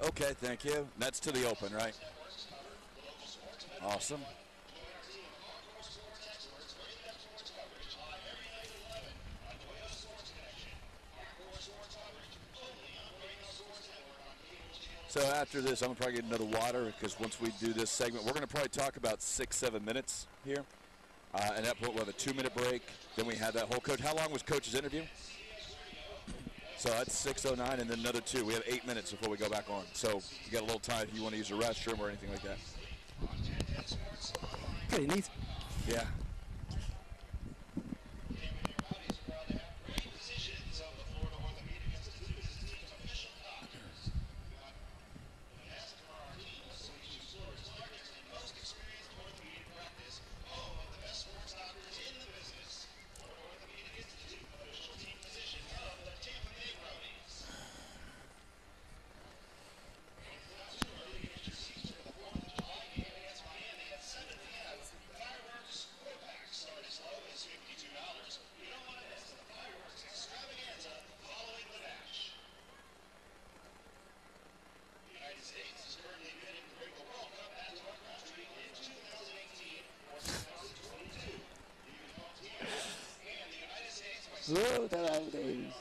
Okay, thank you. That's to the open, right? Awesome. So after this, I'm going to probably get another water because once we do this segment, we're going to probably talk about 6-7 minutes here. And at that point, we'll have a 2-minute break. Then we have that whole coach. How long was Coach's interview? So that's 6:09 and then another 2. We have 8 minutes before we go back on. So you got a little time if you want to use the restroom or anything like that. Pretty neat. Yeah. Whoa, that is.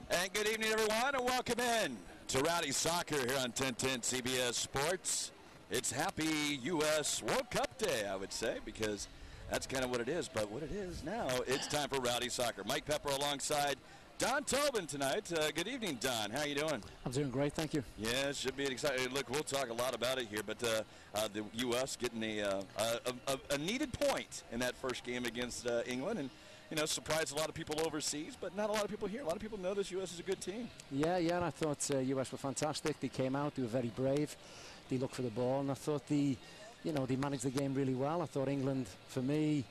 And good evening, everyone, and welcome in to Rowdy Soccer here on 1010 CBS Sports. It's Happy U.S. World Cup Day, I would say, because that's kind of what it is. But what it is now, it's time for Rowdy Soccer. Mike Pepper alongside Don Tobin tonight. Good evening, Don. How you doing? I'm doing great, thank you. Yeah, it should be an exciting. Look, we'll talk a lot about it here, but the U.S. getting a needed point in that first game against England, and surprised a lot of people overseas, but not a lot of people here. A lot of people know this U.S. is a good team. Yeah, and I thought U.S. were fantastic. They came out, they were very brave. They looked for the ball, and I thought they managed the game really well. I thought England, for me,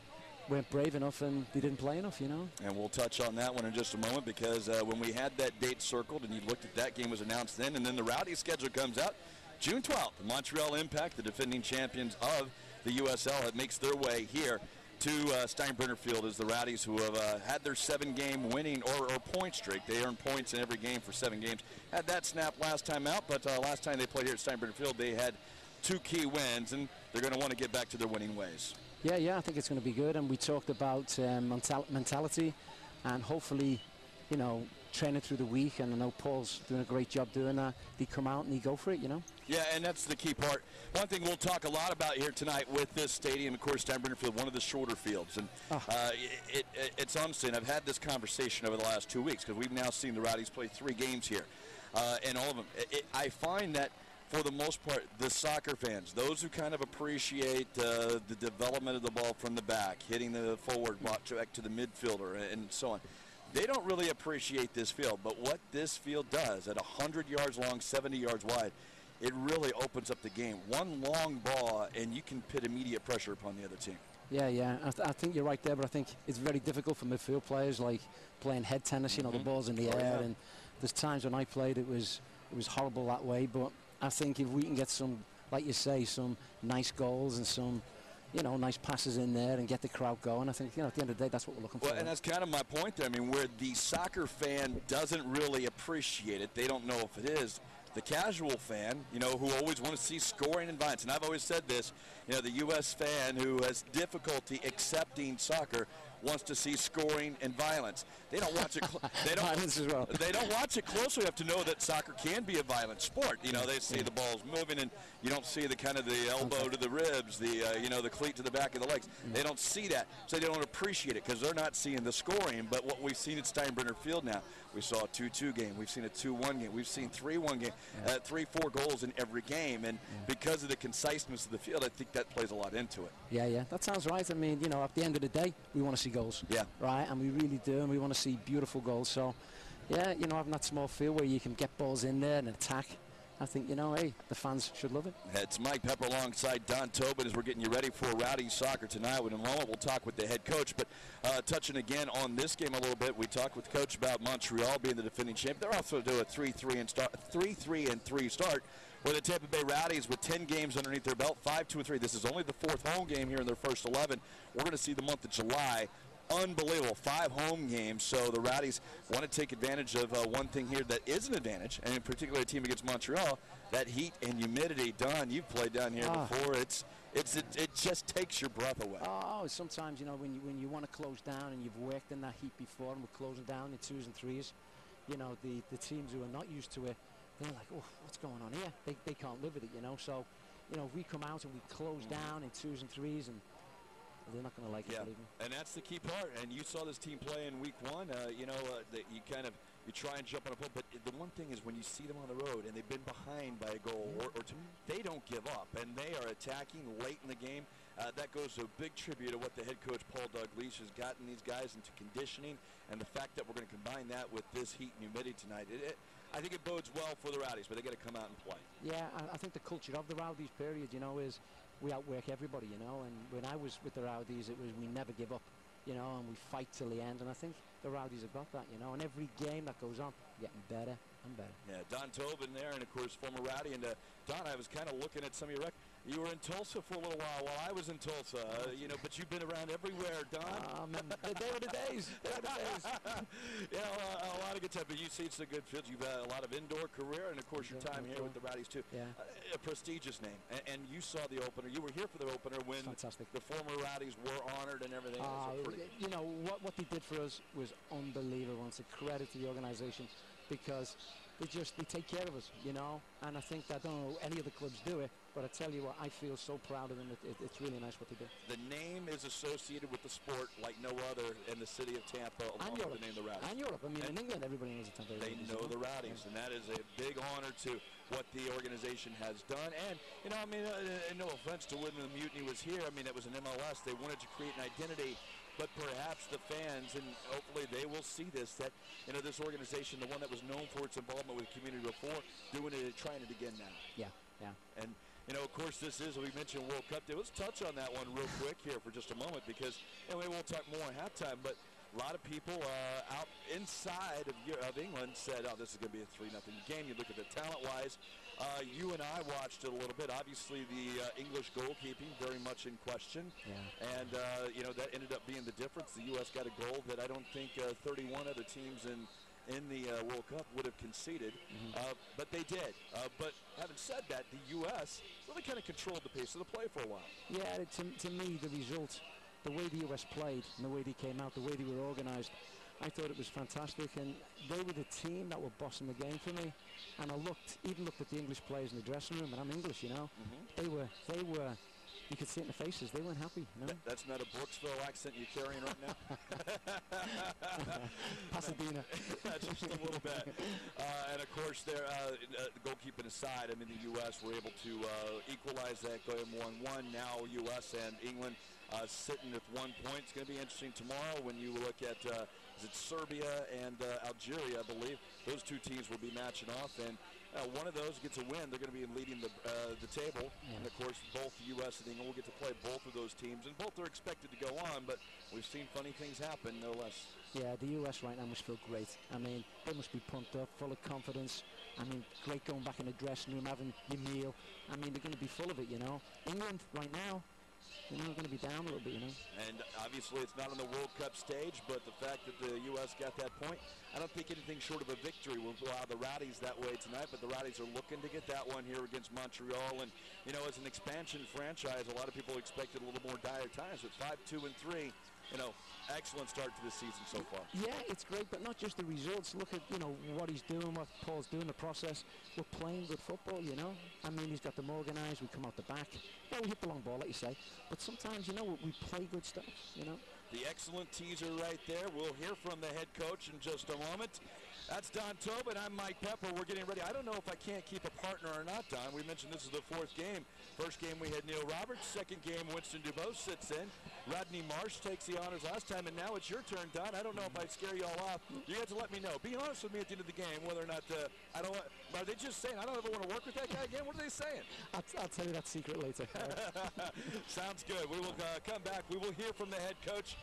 weren't brave enough and they didn't play enough, And we'll touch on that one in just a moment because when we had that date circled and you looked at that game was announced then, and then the Rowdy schedule comes out, June 12th, Montreal Impact, the defending champions of the USL, it makes their way here to Steinbrenner Field as the Rowdies, who have had their 7-game winning or point streak. They earn points in every game for 7 games. Had that snap last time out, but last time they played here at Steinbrenner Field, they had 2 key wins, and they're going to want to get back to their winning ways. Yeah, I think it's going to be good. And we talked about mentality and hopefully, training through the week. And I know Paul's doing a great job doing that. They come out and they go for it, Yeah, and that's the key part. One thing we'll talk a lot about here tonight with this stadium, of course, Steinbrenner Field, one of the shorter fields. And it's interesting. I've had this conversation over the last 2 weeks because we've now seen the Rowdies play 3 games here. And all of them. I find that for the most part, the soccer fans, those who kind of appreciate the development of the ball from the back, hitting the forward block back to the midfielder and so on, they don't really appreciate this field. But what this field does at 100 yards long, 70 yards wide, it really opens up the game. One long ball, and you can put immediate pressure upon the other team. Yeah. I think you're right there, but I think it's very difficult for midfield players, like playing head tennis, the ball's in the air. And there's times when I played it was horrible that way, but I think if we can get some, like you say, some nice goals and some, nice passes in there and get the crowd going, I think, at the end of the day, that's what we're looking for. Well, and that's kind of my point there. I mean, where the soccer fan doesn't really appreciate it, they don't know if it is. The casual fan, who always want to see scoring and violence, and I've always said this, the U.S. fan who has difficulty accepting soccer wants to see scoring and violence. They don't watch it. Violence as well. They don't watch it closely enough to know that soccer can be a violent sport. You know, they see the balls moving, and you don't see the kind of the elbow to the ribs, the the cleat to the back of the legs. They don't see that, so they don't appreciate it because they're not seeing the scoring. But what we've seen at Steinbrenner Field now, we saw a 2-2 game. We've seen a 2-1 game. We've seen 3-1 game, 3-4 goals in every game. And because of the conciseness of the field, I think that plays a lot into it. Yeah, that sounds right. I mean, you know, at the end of the day, we want to see goals. Yeah. Right, and we really do, and we want to see beautiful goals. So, yeah, you know, having that small field where you can get balls in there and attack, I think, you know, hey, the fans should love it. It's Mike Pepper alongside Don Tobin as we're getting you ready for Rowdy Soccer tonight. In a moment, we'll talk with the head coach. But touching again on this game a little bit, we talked with the coach about Montreal being the defending champ. They're also doing a 3-3 start. Where the Tampa Bay Rowdies with 10 games underneath their belt, 5-2-3. This is only the 4th home game here in their first 11. We're going to see the month of July. Unbelievable, 5 home games. So the Rowdies want to take advantage of one thing here that is an advantage, and in particular a team against Montreal, that heat and humidity. Don, you've played down here before. It just takes your breath away. Oh, sometimes, you know, when you want to close down and you've worked in that heat before and we're closing down in 2s and 3s, you know, the teams who are not used to it, they're like, oh, what's going on here? They can't live with it, you know. So, you know, if we come out and we close down in 2s and 3s, and they're not going to like it, believe me. And that's the key part. And you saw this team play in week 1. You try and jump on a pole, but the one thing is when you see them on the road and they've been behind by a goal or two, they don't give up, and they are attacking late in the game. That goes to a big tribute to what the head coach, Paul Dalglish, has gotten these guys into conditioning, and the fact that we're going to combine that with this heat and humidity tonight. I think it bodes well for the Rowdies, but they got to come out and play. Yeah, I think the culture of the Rowdies period, you know, is we outwork everybody, you know. And when I was with the Rowdies, it was we never give up, you know, and we fight till the end. And I think the Rowdies have got that, you know. And every game that goes on, getting better and better. Yeah, Don Tobin there, and of course former Rowdy. And Don, I was kind of looking at some of your records. You were in Tulsa for a little while I was in Tulsa, you know, but you've been around everywhere, Don. They were the days. They were the days. Yeah, a lot of good time. But you've seen some good fields. You've had a lot of indoor career, and of course your time here with the Rowdies too. Yeah. A prestigious name, and you saw the opener. You were here for the opener when Fantastic. The former Rowdies were honored and everything. You know, what they did for us was unbelievable. It's a credit to the organization because they take care of us, you know. And I think, I don't know any other clubs do it, but I tell you what, I feel so proud of them. It's really nice what they do. The name is associated with the sport like no other in the city of Tampa, along with the name of the Rowdies. And Europe. I mean, in England, everybody knows the Tampa Rowdies. They know the Rowdies, and that is a big honor to what the organization has done. And, you know, I mean, no offense to when the Mutiny was here. I mean, it was an MLS. They wanted to create an identity. But perhaps the fans, and hopefully they will see this, that, you know, this organization, the one that was known for its involvement with the community before, doing it, trying it again now. Yeah. And, you know, of course, this is, we mentioned World Cup Day. Let's touch on that one real quick here for just a moment because, and we won't talk more at halftime, but a lot of people out inside of England said, oh, this is going to be a 3-0 game. You look at it talent-wise. You and I watched it a little bit. Obviously, the English goalkeeping very much in question. Yeah. And, you know, that ended up being the difference. The U.S. got a goal that I don't think 31 other teams in the World Cup would have conceded. But they did. But having said that, the U.S. really kind of controlled the pace of the play for a while. Yeah, to me, the result, the way the U.S. played and the way they came out, the way they were organized, I thought it was fantastic, and they were the team that were bossing the game for me. And I even looked at the English players in the dressing room, and I'm English, you know. They were, you could see it in their faces, they weren't happy, you know. That's not a Brooksville accent you're carrying right now? Pasadena. Just a little bit. And of course, the goalkeeping aside, I mean, the U.S. were able to equalize that going 1-1. Now U.S. and England sitting with 1 point. It's going to be interesting tomorrow when you look at is it Serbia and Algeria, I believe. Those two teams will be matching off, and one of those gets a win. They're going to be leading the table, and of course both the U.S. and England will get to play both of those teams, and both are expected to go on, but we've seen funny things happen, no less. Yeah, the U.S. right now must feel great. I mean, they must be pumped up, full of confidence. I mean, great going back in the dressing room, having your meal. I mean, they're going to be full of it, you know. England right now, you know, going to be down a little bit, you know. And obviously it's not on the World Cup stage, but the fact that the U.S. got that point, I don't think anything short of a victory will allow the Rowdies that way tonight, but the Rowdies are looking to get that one here against Montreal. And, you know, as an expansion franchise, a lot of people expected a little more dire times. With 5-2-3, excellent start to the season so far. Yeah, it's great, but not just the results. Look at, what he's doing, what Paul's doing, the process. We're playing good football, I mean, he's got them organised. We come out the back. Yeah, we hit the long ball, like you say. But sometimes, we play good stuff, The excellent teaser right there. We'll hear from the head coach in just a moment. That's Don Tobin. I'm Mike Pepper. We're getting ready. I don't know if I can't keep a partner or not, Don. We mentioned this is the fourth game. First game we had Neil Roberts. Second game Winston DuBose sits in. Rodney Marsh takes the honors last time, and now it's your turn, Don. I don't know if I scare you all off. You have to let me know. Be honest with me at the end of the game whether or not are they just saying, I don't ever want to work with that guy again? What are they saying? I'll tell you that secret later. Sounds good. We will come back. We will hear from the head coach,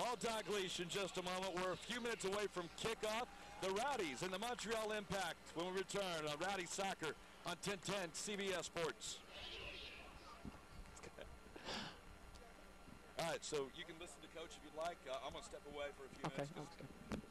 Paul Dalglish, in just a moment. We're a few minutes away from kickoff. The Rowdies and the Montreal Impact when we return on Rowdy Soccer on 1010 CBS Sports. All right, so you can listen to Coach if you'd like. I'm going to step away for a few minutes. Okay.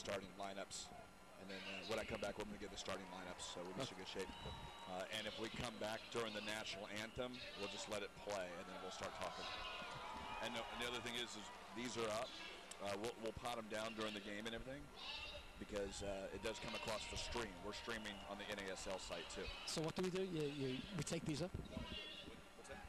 starting lineups. And then when I come back, we're going to get the starting lineups, so we'll be in good shape. And if we come back during the national anthem, we'll just let it play, and then we'll start talking. And the other thing is these are up. We'll pot them down during the game and everything, because it does come across the stream. We're streaming on the NASL site, too. So what do? We take these up? What's that?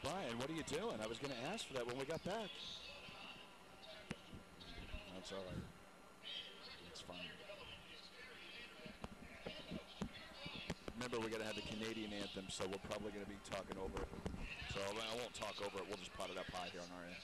Brian, what are you doing? I was going to ask for that when we got back. That's all right. It's fine. Remember, we're going to have the Canadian anthem, so we're probably going to be talking over it. So I won't talk over it. We'll just pot it up high here on our end.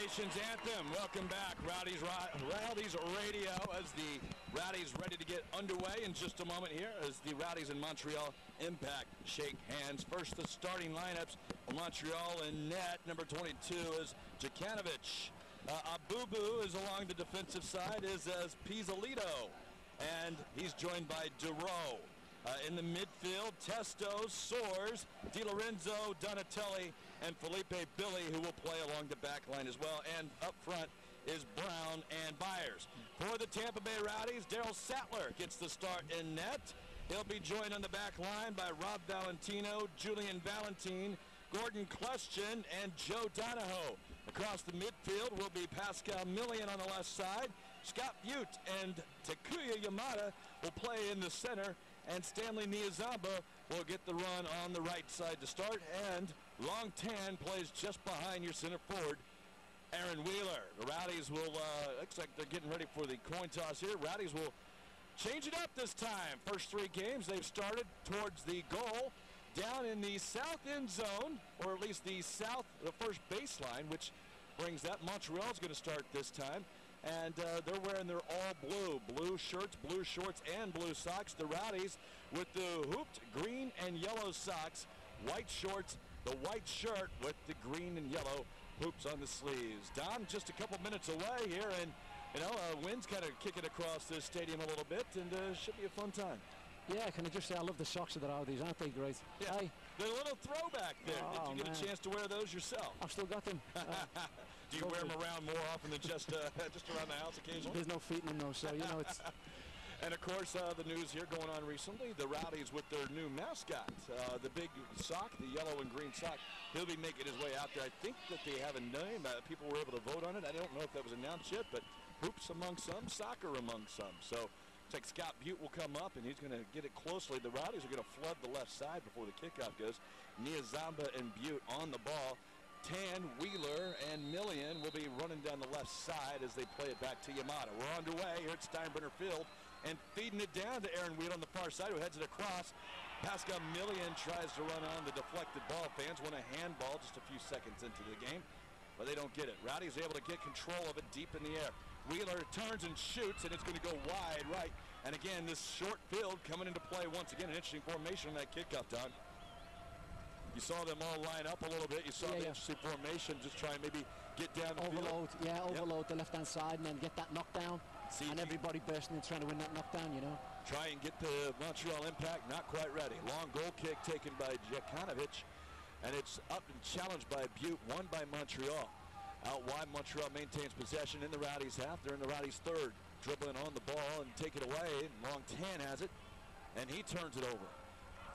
Nation's anthem. Welcome back, Rowdies Radio, as the Rowdies ready to get underway in just a moment here as the Rowdies in Montreal Impact shake hands. First, the starting lineups. Montreal in net. Number 22 is Djukanovic. Abubu is along the defensive side is Pizzolito, and he's joined by Duro. In the midfield, Testo, Soares, Di Lorenzo, Donatelli, and Felipe Billy, who will play along the back line as well. And up front is Brown and Byers. For the Tampa Bay Rowdies, Daryl Sattler gets the start in net. He'll be joined on the back line by Rob Valentino, Julian Valentin, Gordon Kleshchin, and Joe Donahoe. Across the midfield will be Pascal Millian on the left side, Scott Butte and Takuya Yamada will play in the center, and Stanley Niazamba will get the run on the right side to start, and Long Tan plays just behind your center forward, Aaron Wheeler. The Rowdies will, looks like they're getting ready for the coin toss here. Rowdies will change it up this time. First 3 games they've started towards the goal down in the south end zone, or at least the first baseline, which brings that. Montreal's going to start this time, and they're wearing their all blue shirts, blue shorts, and blue socks. The Rowdies with the hooped green and yellow socks, white shorts, the white shirt with the green and yellow hoops on the sleeves. Don, just a couple minutes away here, and wind's kind of kicking across this stadium a little bit, and should be a fun time. Yeah, can I just say I love the socks of the Rowdies, aren't they great? Yeah, hey. They're a little throwback there. Oh, did you get a chance to wear those yourself? I've still got them. Do you wear them around more often than just around the house occasionally? There's no feet in them, though, so it's... And, of course, the news here going on recently, the Rowdies with their new mascot, the big sock, the yellow and green sock. He'll be making his way out there. I think that they have a name. People were able to vote on it. I don't know if that was announced yet, but hoops among some, soccer among some. So it's like Scott Butte will come up, and he's going to get it closely. The Rowdies are going to flood the left side before the kickoff goes. Niazamba and Butte on the ball. Tan, Wheeler, and Millian will be running down the left side as they play it back to Yamada. We're underway here at Steinbrenner Field, and feeding it down to Aaron Wheeler on the far side, who heads it across. Pascal Millian tries to run on the deflected ball. Fans want a handball just a few seconds into the game, but they don't get it. Rowdy's able to get control of it deep in the air. Wheeler turns and shoots, and it's going to go wide right. And again, this short field coming into play once again. An interesting formation on that kickoff, Don. You saw them all line up a little bit. You saw the interesting formation, just try and maybe get down the overload, field. Overload the left-hand side and then get that knockdown. And everybody bursting in trying to win that knockdown, Try and get the Montreal Impact, not quite ready. Long goal kick taken by Jekanovic, and it's up and challenged by Butte, won by Montreal. Out wide, Montreal maintains possession in the Rowdies' half. They're in the Rowdies' third, dribbling on the ball and take it away. Long Tan has it, and he turns it over.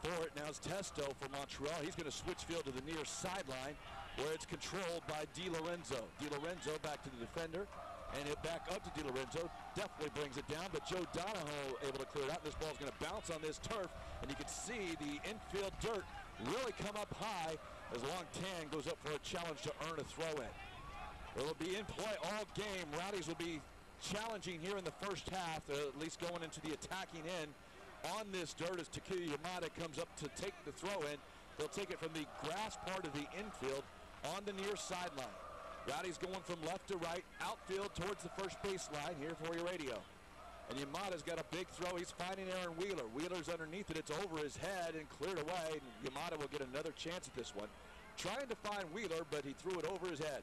For it now is Testo for Montreal. He's going to switch field to the near sideline, where it's controlled by Di Lorenzo. Di Lorenzo back to the defender, and it back up to Di Lorenzo. Definitely brings it down, but Joe Donahoe able to clear it out. This ball's going to bounce on this turf, and you can see the infield dirt really come up high as Long Tan goes up for a challenge to earn a throw-in. It'll be in play all game. Rowdies will be challenging here in the first half, at least going into the attacking end. On this dirt as Takuya Yamada comes up to take the throw-in. They'll take it from the grass part of the infield on the near sideline. Rowdy's going from left to right, outfield towards the first baseline here for your radio. And Yamada's got a big throw. He's finding Aaron Wheeler. Wheeler's underneath it. It's over his head and cleared away. And Yamada will get another chance at this one. Trying to find Wheeler, but he threw it over his head.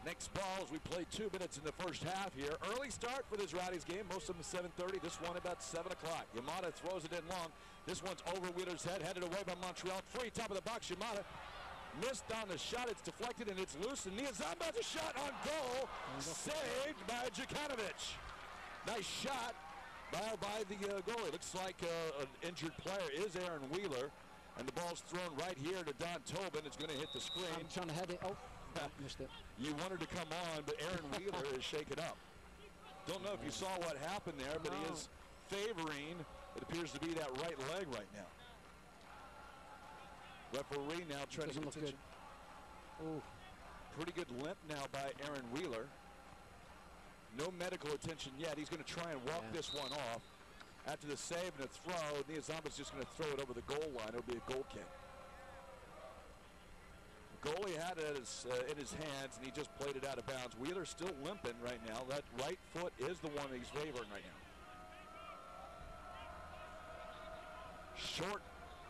Next ball as we play 2 minutes in the first half here. Early start for this Rowdies game. Most of them 7:30. This one about 7 o'clock. Yamada throws it in long. This one's over Wheeler's head. Headed away by Montreal. Free top of the box. Yamada missed on the shot. It's deflected and it's loose. And Niazamba has a shot on goal. Saved by Jekanovic. Nice shot by the goalie. Looks like an injured player is Aaron Wheeler. And the ball's thrown right here to Don Tobin. It's going to hit the screen. I'm trying to head it. Oh. Missed it. You wanted to come on, but Aaron Wheeler is shaken up. Don't know if you saw what happened there, but he is favoring, it appears to be that right leg right now. Referee now trying to get attention. Oh, pretty good limp now by Aaron Wheeler. No medical attention yet. He's going to try and walk this one off. After the save and a throw, Niazamba's just going to throw it over the goal line. It'll be a goal kick. Goalie had it in his hands, and he just played it out of bounds. Wheeler's still limping right now. That right foot is the one he's favoring right now. Short,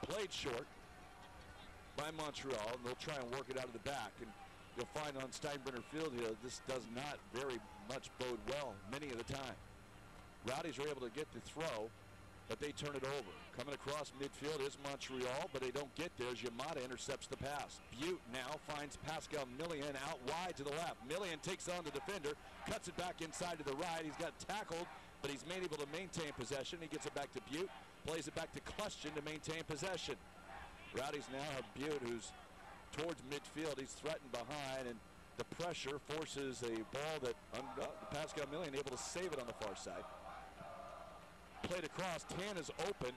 played short by Montreal, and they'll try and work it out of the back. And you'll find on Steinbrenner Field here, this does not very much bode well many of the time. Rowdies are able to get the throw, but they turn it over. Coming across midfield is Montreal, but they don't get there as Yamada intercepts the pass. Butte now finds Pascal Millian out wide to the left. Millian takes on the defender, cuts it back inside to the right. He's got tackled, but he's made able to maintain possession. He gets it back to Butte, plays it back to Question to maintain possession. Rowdies now have Butte, who's towards midfield. He's threatened behind, and the pressure forces a ball that Pascal Millian able to save it on the far side. Played across, Tan is open,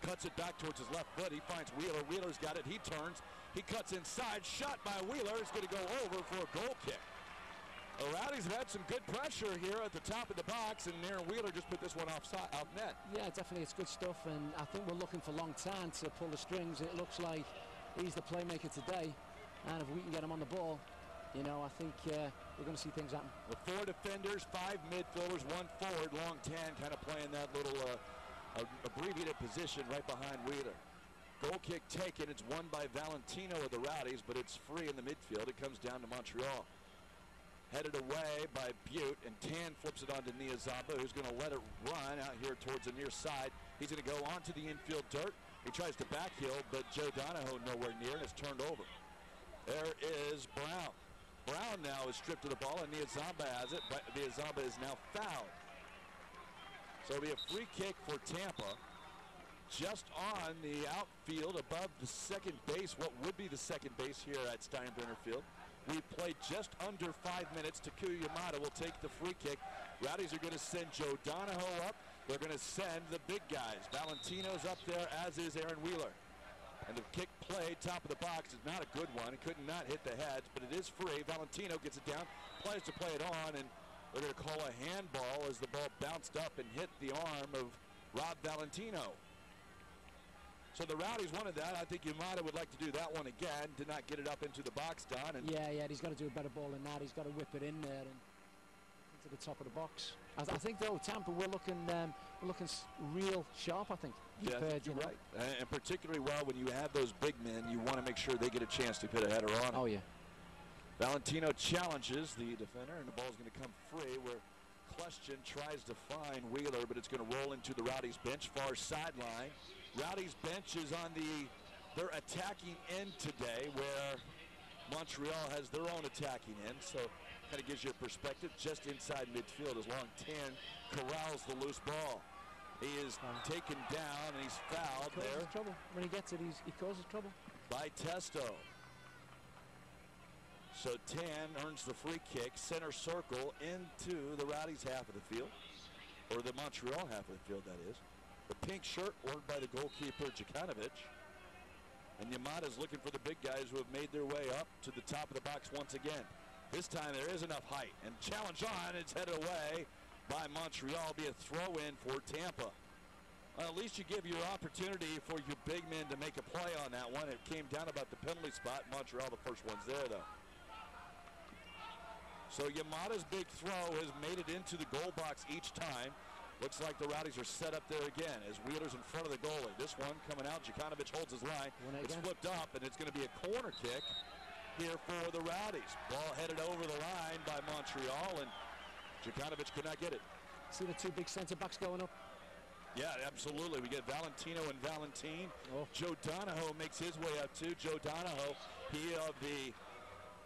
cuts it back towards his left foot. He finds Wheeler. Wheeler's got it. He turns. He cuts inside. Shot by Wheeler. It's going to go over for a goal kick. The Rowdies have had some good pressure here at the top of the box, and Aaron Wheeler just put this one off net. Yeah, definitely. It's good stuff, and I think we're looking for Long Tan to pull the strings. It looks like he's the playmaker today, and if we can get him on the ball, you know, I think we're going to see things happen. With 4 defenders, 5 midfielders, 1 forward. Long Tan kind of playing that little abbreviated position right behind Wheeler. Goal kick taken. It's won by Valentino of the Rowdies, but it's free in the midfield. It comes down to Montreal. Headed away by Butte, and Tan flips it on to Niazaba, who's going to let it run out here towards the near side. He's going to go onto the infield dirt. He tries to backheel, but Joe Donahoe nowhere near, and it's turned over. There is Brown. Brown now is stripped of the ball, and Niazaba has it, but Niazaba is now fouled. So it'll be a free kick for Tampa, just on the outfield above the second base, what would be the second base here at Steinbrenner Field. We've played just under 5 minutes. Takuya Yamada will take the free kick. Rowdies are going to send Joe Donahoe up. They're going to send the big guys. Valentino's up there, as is Aaron Wheeler. And the kick play, top of the box, is not a good one. It could not hit the heads, but it is free. Valentino gets it down, plays to play it on, and they're going to call a handball as the ball bounced up and hit the arm of Rob Valentino. So the Rowdies wanted that. I think Yamada would like to do that one again. Did not get it up into the box, Don. And yeah, he's got to do a better ball than that. He's got to whip it in there and into the top of the box. I think though, Tampa, we're looking real sharp. I think. Yeah, you're right. And particularly well when you have those big men, you want to make sure they get a chance to put a header on. Oh yeah. Valentino challenges the defender, and the ball's going to come free. Where Question tries to find Wheeler, but it's going to roll into the Rowdies bench, far sideline. Rowdies bench is on their attacking end today, where Montreal has their own attacking end. So kind of gives you a perspective just inside midfield as Long Tan corrals the loose ball. He is taken down and he's fouled there. Trouble. When he gets it, he causes trouble. By Testo. So Tan earns the free kick, center circle into the Rowdies half of the field, or the Montreal half of the field, that is. The pink shirt worn by the goalkeeper, Jukanovic. And Yamada's looking for the big guys who have made their way up to the top of the box once again. This time there is enough height. And challenge on, it's headed away by Montreal. Be a throw-in for Tampa. Well, at least you give your opportunity for your big men to make a play on that one. It came down about the penalty spot. Montreal, the first one's there, though. So Yamada's big throw has made it into the goal box each time. Looks like the Rowdies are set up there again as Wheeler's in front of the goalie. This one coming out, Jukanovic holds his line. It's flipped up, and it's going to be a corner kick here for the Rowdies. Ball headed over the line by Montreal, and Jukanovic could not get it. See the two big center backs going up? Yeah, absolutely. We get Valentino and Valentine. Joe Donahoe makes his way up too. Joe Donahoe, he of the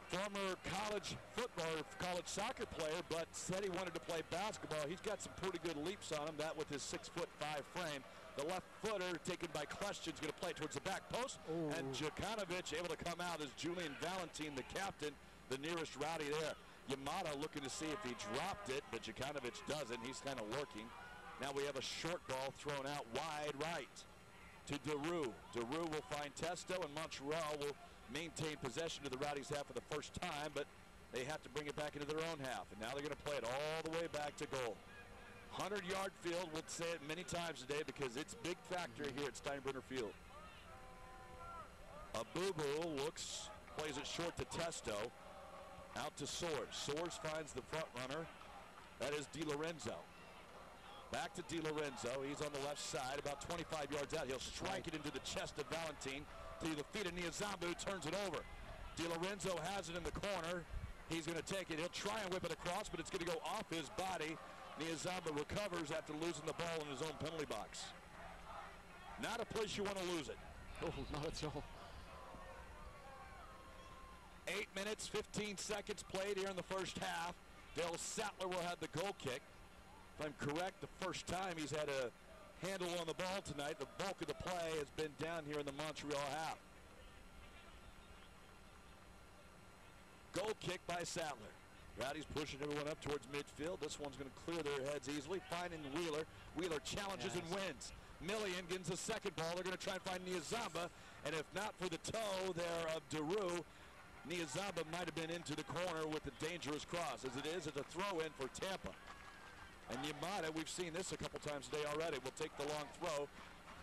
former college football, college soccer player, but said he wanted to play basketball. He's got some pretty good leaps on him, that with his 6'5" frame. The left footer taken by Question's going to play towards the back post. And Jukanovic able to come out as Julian Valentine, the captain, the nearest Rowdy there. Yamada looking to see if he dropped it, but Jukanovic doesn't. He's kind of lurking. Now we have a short ball thrown out wide right to Daru. Daru will find Testo, and Montreal will maintain possession of the Rowdies half for the first time, but they have to bring it back into their own half. And now they're going to play it all the way back to goal. 100-yard field, we'll say it many times today because it's a big factor here at Steinbrenner Field. Abubu plays it short to Testo. Out to Soares. Soares finds the front runner. That is Di Lorenzo. Back to Di Lorenzo. He's on the left side, about 25 yards out. He'll strike it into the chest of Valentine. To the feet of Niazaba, who turns it over. Di Lorenzo has it in the corner. He's going to take it. He'll try and whip it across, but it's going to go off his body. Niazaba recovers after losing the ball in his own penalty box. Not a place you want to lose it. Oh, not at all. 8 minutes, 15 seconds played here in the first half. Dale Sattler will have the goal kick. If I'm correct, the first time he's had a handle on the ball tonight. The bulk of the play has been down here in the Montreal half. Goal kick by Sattler. Rowdy's pushing everyone up towards midfield. This one's going to clear their heads easily. Finding Wheeler. Wheeler challenges and wins. Millian gets the second ball. They're going to try and find Niazamba. And if not for the toe there of Daru, Niazamba might have been into the corner with a dangerous cross. As it is, it's a throw-in for Tampa. And Yamada, we've seen this a couple times today already, will take the long throw.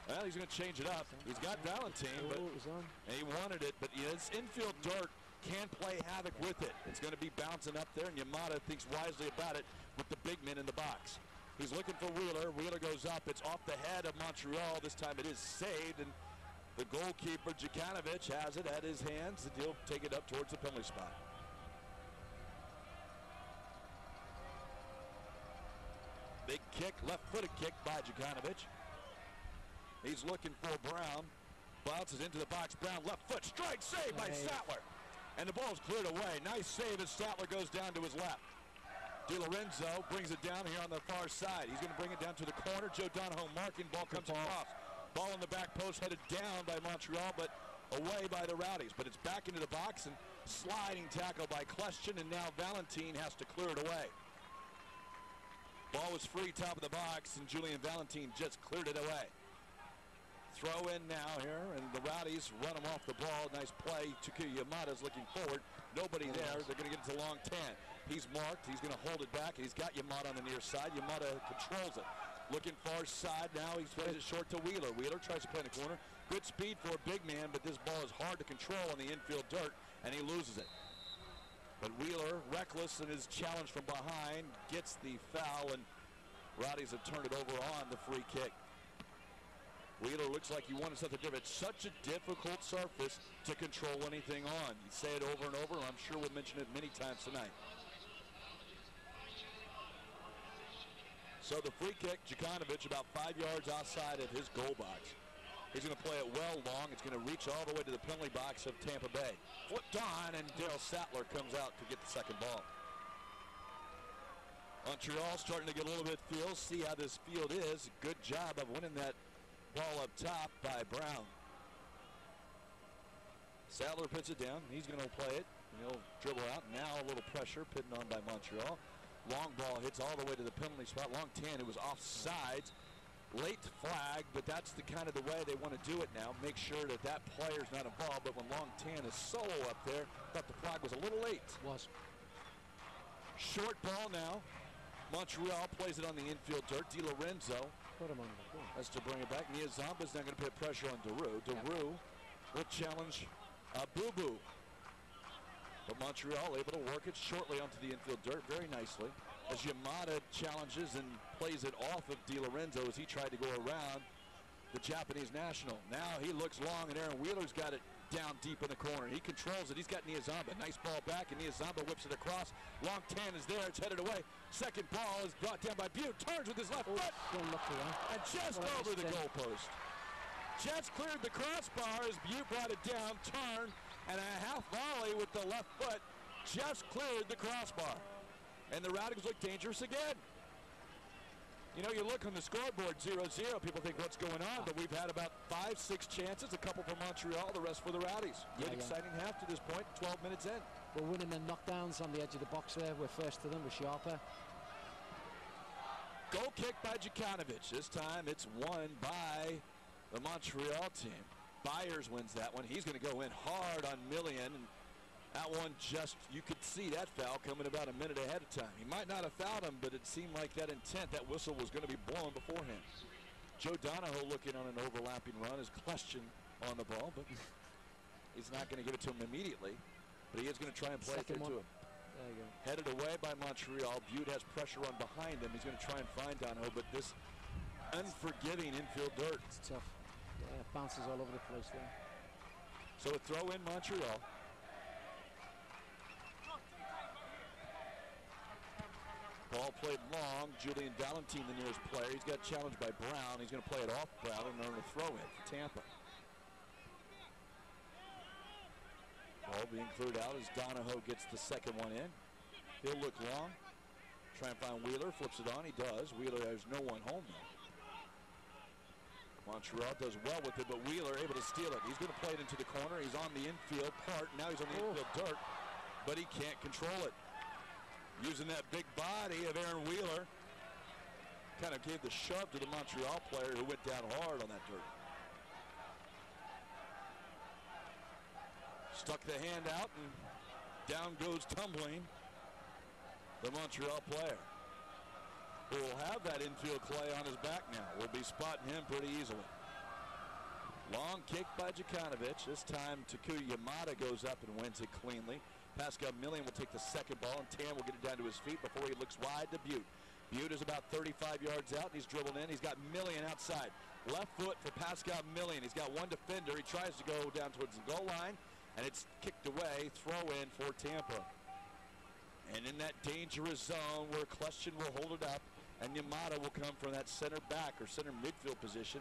Well, he's going to change it up. He's got Valentine, but and he wanted it. But his infield dirt can play havoc with it. It's going to be bouncing up there, and Yamada thinks wisely about it with the big men in the box. He's looking for Wheeler. Wheeler goes up. It's off the head of Montreal. This time it is saved, and the goalkeeper, Djukanovic, has it at his hands, and he'll take it up towards the penalty spot. Big kick, left-footed kick by Djukanovic. He's looking for Brown. Bounces into the box. Brown, left foot, strike, save by Sattler. And the ball's cleared away. Nice save as Sattler goes down to his left. Di Lorenzo brings it down here on the far side. He's going to bring it down to the corner. Joe Donahoe marking. Ball comes across. Ball in the back post, headed down by Montreal, but away by the Rowdies. But it's back into the box, and sliding tackle by Kleshchin, and now Valentine has to clear it away. Ball was free, top of the box, and Julian Valentine just cleared it away. Throw in now here, and the Rowdies run him off the ball. Nice play. Takuya Yamada's looking forward. Nobody there. They're going to get it to long 10. He's marked. He's going to hold it back. He's got Yamada on the near side. Yamada controls it. Looking far side now. He plays it short to Wheeler. Wheeler tries to play in the corner. Good speed for a big man, but this ball is hard to control on the infield dirt, and he loses it. But Wheeler, reckless in his challenge from behind, gets the foul, and Rowdies have turned it over on the free kick. Wheeler looks like he wanted something different. It's such a difficult surface to control anything on. You say it over and over, and I'm sure we'll mention it many times tonight. So the free kick, Djukanovic about 5 yards outside of his goal box. He's going to play it well long. It's going to reach all the way to the penalty box of Tampa Bay. Flipped on, and Daryl Sattler comes out to get the second ball. Montreal starting to get a little bit feel, see how this field is. Good job of winning that ball up top by Brown. Sattler puts it down. He's going to play it, and he'll dribble out. Now a little pressure pitting on by Montreal. Long ball hits all the way to the penalty spot. Long 10, it was offsides. Late flag, but that's the kind of the way they want to do it now. Make sure that that player's not involved, but when Long 10 is solo up there, thought the flag was a little late. Was. Short ball now. Montreal plays it on the infield dirt. Di Lorenzo has to bring it back. Niazamba's now going to put pressure on Daru. Daru will challenge Boo Boo. But Montreal able to work it shortly onto the infield dirt very nicely. As Yamada challenges and plays it off of Di Lorenzo as he tried to go around the Japanese national. Now he looks long, and Aaron Wheeler's got it down deep in the corner. He controls it. He's got Niazamba. Nice ball back, and Niazamba whips it across. Long 10 is there. It's headed away. Second ball is brought down by Butte. Turns with his left foot. And just over the goalpost. Just cleared the crossbar as Butte brought it down. Turn, and a half volley with the left foot. Just cleared the crossbar. And the Rowdies look dangerous again. You know, you look on the scoreboard, 0-0. People think what's going on, but we've had about 5-6 chances, a couple for Montreal, the rest for the Rowdies. Good, exciting half to this point, 12 minutes in. We're winning the knockdowns on the edge of the box there. We're first to them with Sharper. Goal kick by Djukanovic. This time it's won by the Montreal team. Byers wins that one. He's going to go in hard on Millian. And that one just, you could see that foul coming about a minute ahead of time. He might not have fouled him, but it seemed like that intent, that whistle was going to be blown beforehand. Joe Donahoe looking on an overlapping run is Kleshchin on the ball, but he's not going to give it to him immediately. But he is going to try and play it to him. There you go. Headed away by Montreal. Butte has pressure on behind him. He's going to try and find Donahoe, but this unforgiving infield dirt. It's tough. Yeah, it bounces all over the place there. So a throw in Montreal. Ball played long. Julian Valentine, the nearest player. He's got challenged by Brown. He's going to play it off Brown and earn a throw in for Tampa. Ball being cleared out as Donahoe gets the second one in. He'll look long. Try and find Wheeler. Flips it on. He does. Wheeler has no one home now. Montreal does well with it, but Wheeler able to steal it. He's going to play it into the corner. He's on the infield part. Now he's on the infield dirt. but he can't control it. Using that big body of Aaron Wheeler, kind of gave the shove to the Montreal player who went down hard on that dirt. Stuck the hand out, and down goes tumbling the Montreal player, who will have that infield clay on his back now. We'll be spotting him pretty easily. Long kick by Djukanovic. This time Takuya Yamada goes up and wins it cleanly. Pascal Millian will take the second ball, and Tan will get it down to his feet before he looks wide to Butte. Butte is about 35 yards out, and he's dribbled in. He's got Millian outside. Left foot for Pascal Millian. He's got one defender. He tries to go down towards the goal line, and it's kicked away. Throw in for Tampa. And in that dangerous zone where Kleshin will hold it up, and Yamada will come from that center back or center midfield position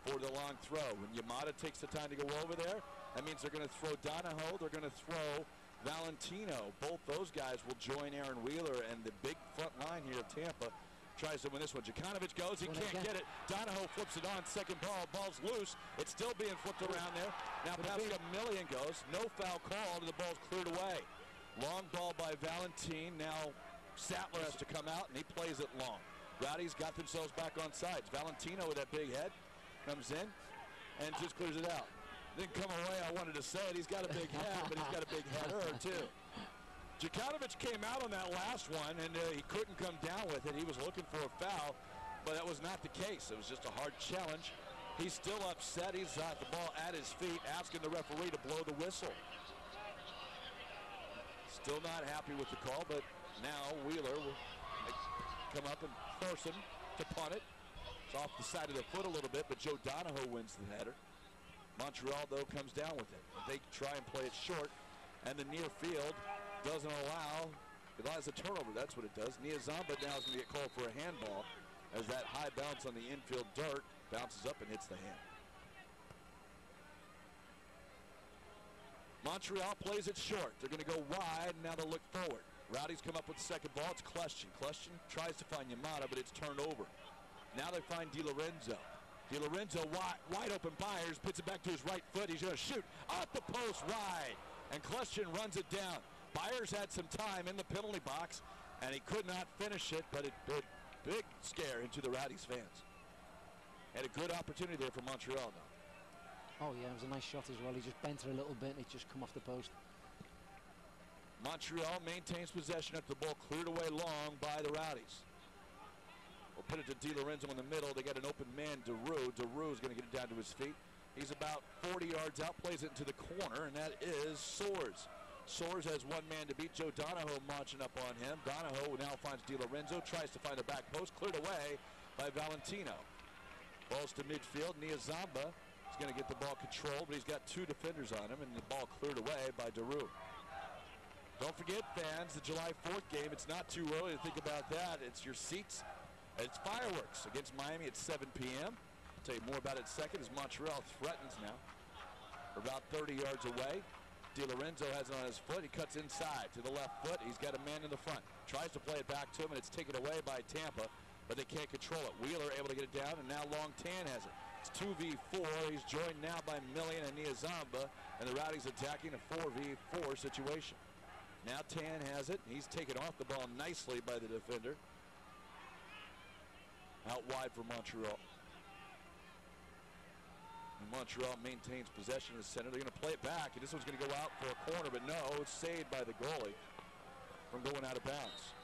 for the long throw. When Yamada takes the time to go over there, that means they're going to throw Donahoe. They're going to throw Valentino. Both those guys will join Aaron Wheeler, and the big front line here of Tampa tries to win this one. Djukanovic goes. He can't get it. Donahoe flips it on. Second ball. Ball's loose. It's still being flipped around there. Now Pascal Millian goes. No foul called, and the ball's cleared away. Long ball by Valentine. Now Sattler has to come out, and he plays it long. Rowdies got themselves back on sides. Valentino with that big head comes in and just clears it out. Didn't come away I wanted to say it. He's got a big head, but he's got a big header too. Djukanovic came out on that last one, and he couldn't come down with it. He was looking for a foul, but that was not the case. It was just a hard challenge. He's still upset. He's got the ball at his feet, asking the referee to blow the whistle. Still not happy with the call, but now Wheeler will come up and force him to punt it. It's off the side of the foot a little bit, but Joe Donahoe wins the header. Montreal, though, comes down with it. They try and play it short, and the near field doesn't allow. It allows a turnover. That's what it does. Niazamba now is going to get called for a handball as that high bounce on the infield dirt bounces up and hits the hand. Montreal plays it short. They're going to go wide, and now they'll look forward. Rowdies come up with the second ball. It's Kleshin. Kleshin tries to find Yamada, but it's turned over. Now they find Di Lorenzo. Di Lorenzo wide open fires, puts it back to his right foot. He's going to shoot off the post wide, and Kleshin runs it down. Byers had some time in the penalty box, and he could not finish it, but it big scare into the Rowdies fans. Had a good opportunity there for Montreal now. Oh yeah, it was a nice shot as well. He just bent it a little bit, and it just come off the post. Montreal maintains possession after the ball cleared away long by the Rowdies. We'll put it to Di Lorenzo in the middle. They got an open man, Daru. Daru is going to get it down to his feet. He's about 40 yards out, plays it into the corner, and that is Soares. Soares has one man to beat. Joe Donahoe marching up on him. Donahoe now finds Di Lorenzo, tries to find the back post, cleared away by Valentino. Balls to midfield. Niazamba is going to get the ball controlled, but he's got two defenders on him, and the ball cleared away by Daru. Don't forget, fans, the July 4th game, it's not too early to think about that. It's your seats. It's fireworks against Miami at 7 p.m. I'll tell you more about it in a second as Montreal threatens now. We're about 30 yards away. Di Lorenzo has it on his foot. He cuts inside to the left foot. He's got a man in the front. Tries to play it back to him, and it's taken away by Tampa, but they can't control it. Wheeler able to get it down, and now Long Tan has it. It's 2v4. He's joined now by Millian and Niazamba, and the Rowdies attacking a 4v4 situation. Now Tan has it. He's taken off the ball nicely by the defender. Out wide for Montreal. And Montreal maintains possession in the center. They're going to play it back, and this one's going to go out for a corner, but no, it's saved by the goalie from going out of bounds.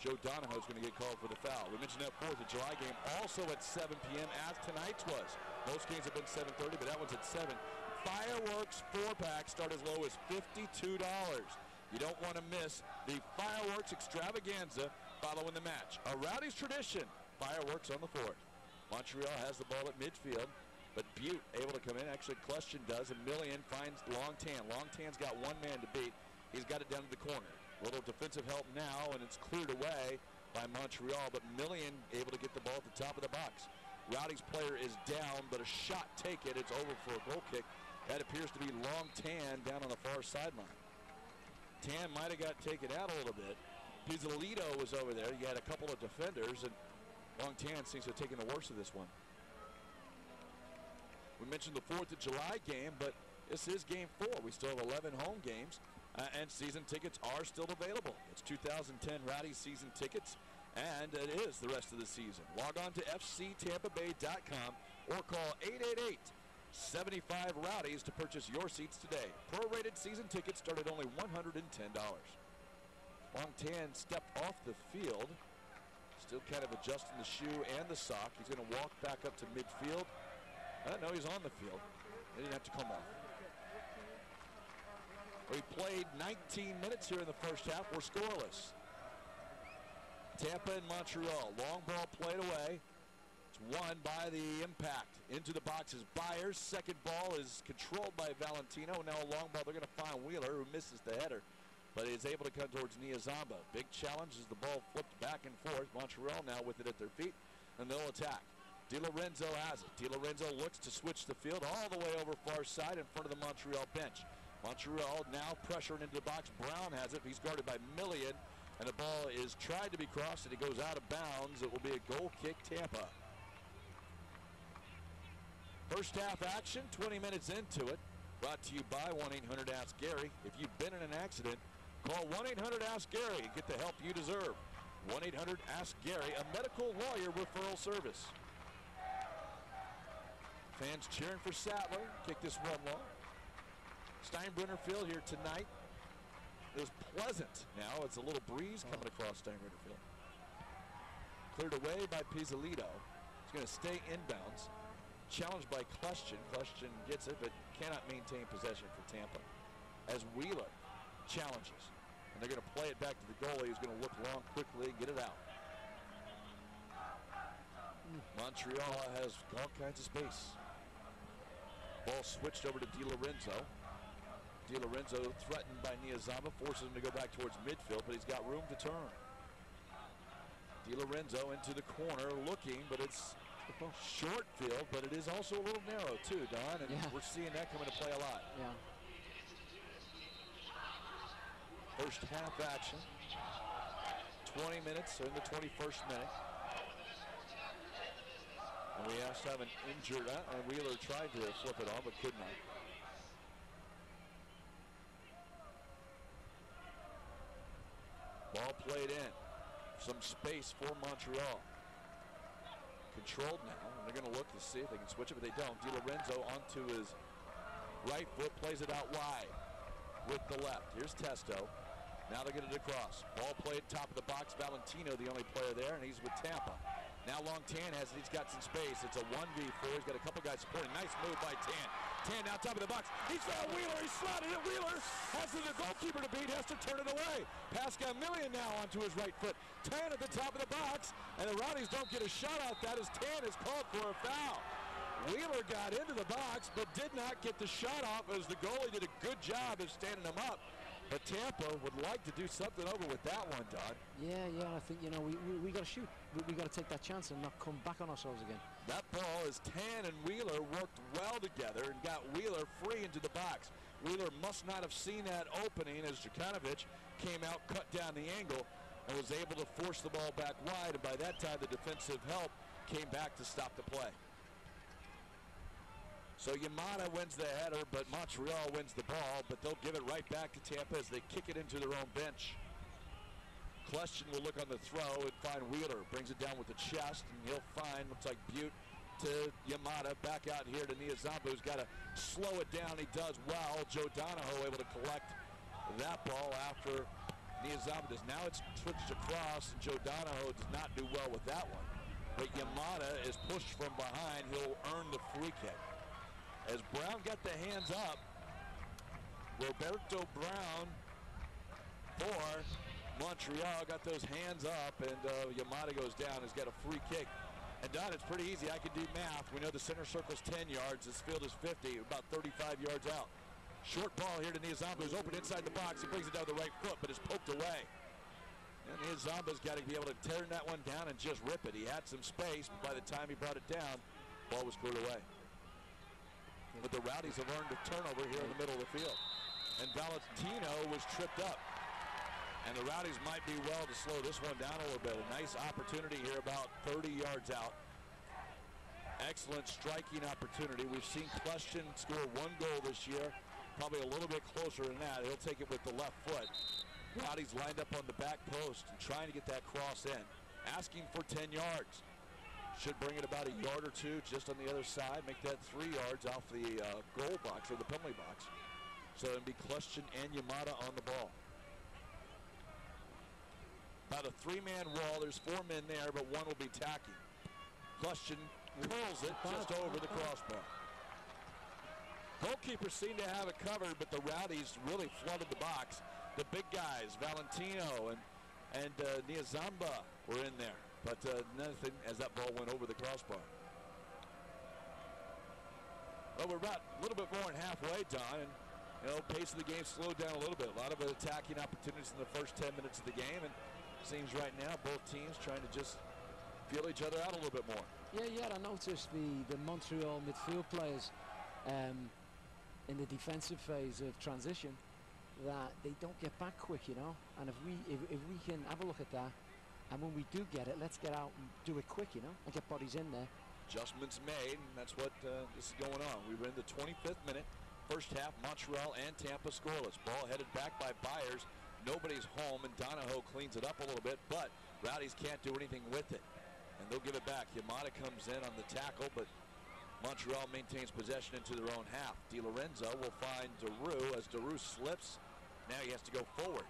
Joe Donahoe is going to get called for the foul. We mentioned that 4th of July game also at 7 p.m. as tonight's was. Most games have been 7:30, but that one's at 7. Fireworks 4-pack start as low as $52. You don't want to miss the fireworks extravaganza following the match. A Rowdies tradition. Fireworks on the 4th. Montreal has the ball at midfield, but Butte able to come in. Actually, Kleshin does, and Millian finds Long Tan. Long Tan's got one man to beat. He's got it down to the corner. Little defensive help now, and it's cleared away by Montreal, but Millian able to get the ball at the top of the box. Rowdies player is down, but a shot taken. It's over for a goal kick. That appears to be Long Tan down on the far sideline. Tan might have got taken out a little bit. Pizzolito was over there. You had a couple of defenders, and Long Tan seems to have taken the worst of this one. We mentioned the 4th of July game, but this is game 4. We still have 11 home games. And season tickets are still available. It's 2010 Rowdy season tickets, and it is the rest of the season. Log on to fctampabay.com or call 888-75-ROWDIES to purchase your seats today. Prorated season tickets start at only $110. Long-Tan stepped off the field, still kind of adjusting the shoe and the sock. He's going to walk back up to midfield. No, he's on the field. He didn't have to come off. We played 19 minutes here in the first half. We're scoreless. Tampa and Montreal. Long ball played away. It's won by the impact. Into the boxes. Byers. Second ball is controlled by Valentino. Now a long ball. They're going to find Wheeler, who misses the header, but is able to come towards Niazamba. Big challenge as the ball flipped back and forth. Montreal now with it at their feet, and they'll attack. Di Lorenzo has it. Di Lorenzo looks to switch the field all the way over far side in front of the Montreal bench. Montreal now pressuring into the box. Brown has it. He's guarded by Millian, and the ball is tried to be crossed, and it goes out of bounds. It will be a goal kick, Tampa. First half action, 20 minutes into it. Brought to you by 1-800-ASK-GARY. If you've been in an accident, call 1-800-ASK-GARY and get the help you deserve. 1-800-ASK-GARY, a medical lawyer referral service. Fans cheering for Sattler. Kick this one long. Steinbrenner Field here tonight is pleasant. Now it's a little breeze coming across Steinbrenner Field. Cleared away by Pizzolito. He's going to stay inbounds. Challenged by Question. Question gets it, but cannot maintain possession for Tampa. As Wheeler challenges. And they're going to play it back to the goalie, who's going to look long quickly and get it out. Montreal has all kinds of space. Ball switched over to Di Lorenzo. Di Lorenzo threatened by Niazamba, forces him to go back towards midfield, but he's got room to turn. Di Lorenzo into the corner looking, but it's short field, but it is also a little narrow too, Don, and we're seeing that come into play a lot. Yeah. First half action, 20 minutes, so in the 21st minute. And we have to have an injured, and Wheeler tried to flip it on, but could not. Ball played in. Some space for Montreal. Controlled now, and they're going to look to see if they can switch it, but they don't. Di Lorenzo onto his right foot, plays it out wide with the left. Here's Testo. Now they're getting it across. Ball played top of the box. Valentino, the only player there, and he's with Tampa. Now Long-Tan has it. He's got some space. It's a 1v4. He's got a couple guys supporting. Nice move by Tan. Tan now top of the box. He's found Wheeler. He slotted it. Wheeler has the goalkeeper to beat. Has to turn it away. Pascal Millian now onto his right foot. Tan at the top of the box. And the Rowdies don't get a shot out. That is Tan is called for a foul. Wheeler got into the box but did not get the shot off as the goalie did a good job of standing him up. But Tampa would like to do something over with that one, Don. Yeah, I think, you know, we got to shoot. We got to take that chance and not come back on ourselves again. That ball, as Tan and Wheeler worked well together and got Wheeler free into the box. Wheeler must not have seen that opening as Jukanovic came out, cut down the angle, and was able to force the ball back wide. And by that time, the defensive help came back to stop the play. So Yamada wins the header, but Montreal wins the ball, but they'll give it right back to Tampa as they kick it into their own bench. Question will look on the throw and find Wheeler. Brings it down with the chest, and he'll find, looks like Butte to Yamada. Back out here to Niazamba, who's got to slow it down. He does well. Joe Donahoe able to collect that ball after Niazamba does. Now it's switched across, and Joe Donahoe does not do well with that one. But Yamada is pushed from behind. He'll earn the free kick. As Brown got the hands up, Roberto Brown for Montreal got those hands up, and Yamada goes down. He's got a free kick. And Don, it's pretty easy. I can do math. We know the center circle's 10 yards. This field is 50, about 35 yards out. Short ball here to Niazamba, who's open inside the box. He brings it down with the right foot, but it's poked away. And Niazamba's got to be able to turn that one down and just rip it. He had some space, but by the time he brought it down, ball was cleared away. But the Rowdies have earned a turnover here in the middle of the field. And Valentino was tripped up. And the Rowdies might be well to slow this one down a little bit. A nice opportunity here about 30 yards out. Excellent striking opportunity. We've seen Question score 1 goal this year. Probably a little bit closer than that. He'll take it with the left foot. Rowdy's lined up on the back post and trying to get that cross in. Asking for 10 yards. Should bring it about a yard or two just on the other side. Make that 3 yards off the goal box or the penalty box. So it'll be Kleshchin and Yamada on the ball. About a 3-man wall. There's 4 men there, but one will be tacking. Kleshchin curls it just over the crossbar. Goalkeepers seem to have it covered, but the Rowdies really flooded the box. The big guys, Valentino and Niazamba were in there. But nothing as that ball went over the crossbar. Well, we're about a little bit more than halfway, Don. And, you know, pace of the game slowed down a little bit. A lot of attacking opportunities in the first 10 minutes of the game. And it seems right now both teams trying to just feel each other out a little bit more. Yeah, I noticed the Montreal midfield players in the defensive phase of transition that they don't get back quick, you know. And if we can have a look at that, and when we do get it, let's get out and do it quick, you know, and get bodies in there. Adjustments made, and that's what this is going on. We were in the 25th minute. First half, Montreal and Tampa scoreless. Ball headed back by Byers. Nobody's home, and Donahoe cleans it up a little bit, but Rowdies can't do anything with it. And they'll give it back. Yamada comes in on the tackle, but Montreal maintains possession into their own half. Di Lorenzo will find Daru as Daru slips. Now he has to go forward.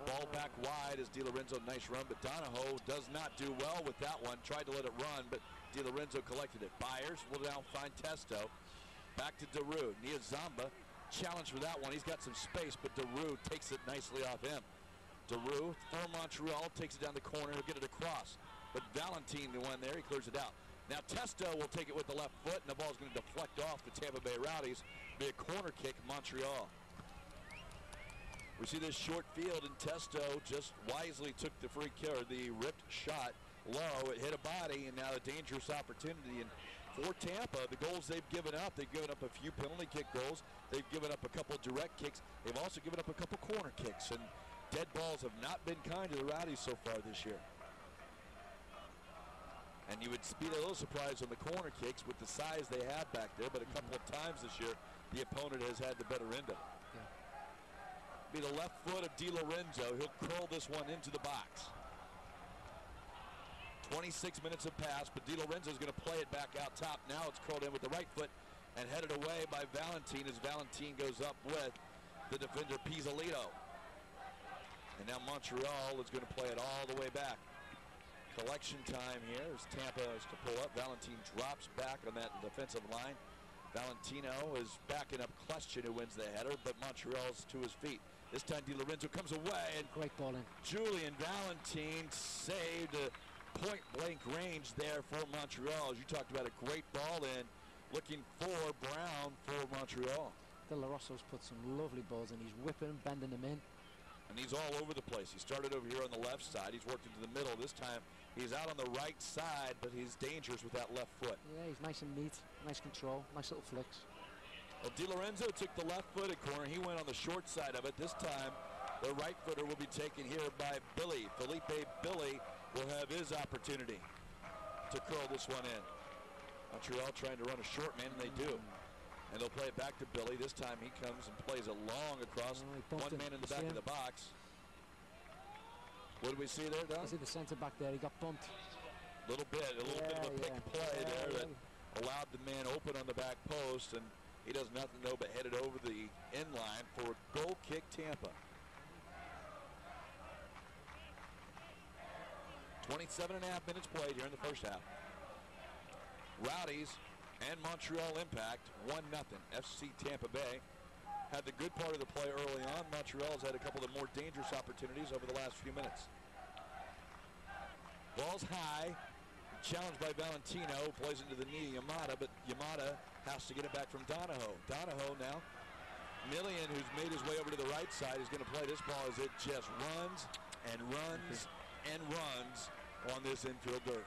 Ball back wide as Di Lorenzo, nice run, but Donahoe does not do well with that one. Tried to let it run, but Di Lorenzo collected it. Byers will now find Testo. Back to Daru. Niazamba challenge for that one. He's got some space, but Daru takes it nicely off him. Daru for Montreal takes it down the corner. He'll get it across, but Valentine, the one there, he clears it out. Now Testo will take it with the left foot, and the ball's going to deflect off the Tampa Bay Rowdies. Be a corner kick, Montreal. We see this short field, and Testo just wisely took the free kick, or the ripped shot low. It hit a body, and now a dangerous opportunity. And for Tampa, the goals they've given up a few penalty kick goals. They've given up a couple direct kicks. They've also given up a couple corner kicks, and dead balls have not been kind to the Rowdies so far this year. And you would be a little surprised on the corner kicks with the size they have back there, but a couple of times this year, the opponent has had the better end of it. Be the left foot of Di Lorenzo. He'll curl this one into the box. 26 minutes have passed, but Di Lorenzo's going to play it back out top. Now it's curled in with the right foot and headed away by Valentine as Valentine goes up with the defender Pizzolito. And now Montreal is going to play it all the way back. Collection time here as Tampa is to pull up. Valentine drops back on that defensive line. Valentino is backing up Kleshchin, who wins the header, but Montreal's to his feet. This time Di Lorenzo comes away, and great ball in. Julian Valentine saved a point-blank range there for Montreal. As you talked about, a great ball in, looking for Brown for Montreal. De La Rosso's put some lovely balls in. He's whipping them, bending them in. And he's all over the place. He started over here on the left side. He's worked into the middle. This time he's out on the right side, but he's dangerous with that left foot. Yeah, he's nice and neat, nice control, nice little flicks. Well, Di Lorenzo took the left-footed corner. He went on the short side of it. This time, the right footer will be taken here by Billy. Felipe Billy will have his opportunity to curl this one in. Montreal trying to run a short man, and they do. And they'll play it back to Billy. This time he comes and plays it long across. One man in the back of the box. What do we see there, Don? I see the center back there. He got bumped. A little bit of a pick play there that allowed the man open on the back post, and he does nothing though but headed over the end line for a goal kick, Tampa. 27.5 minutes played here in the first half. Rowdies and Montreal Impact 1-0. FC Tampa Bay had the good part of the play early on. Montreal's had a couple of more dangerous opportunities over the last few minutes. Ball's high, challenged by Valentino, plays into the knee of Yamada, but Yamada has to get it back from Donahoe. Donahoe now, Millian, who's made his way over to the right side, is going to play this ball as it just runs and runs and runs on this infield dirt.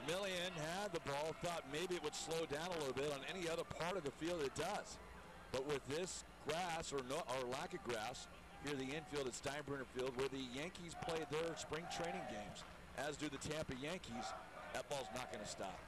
Millian had the ball, thought maybe it would slow down a little bit. On any other part of the field, it does. But with this grass, or lack of grass, here the infield at Steinbrenner Field, where the Yankees played their spring training games, as do the Tampa Yankees, that ball's not going to stop.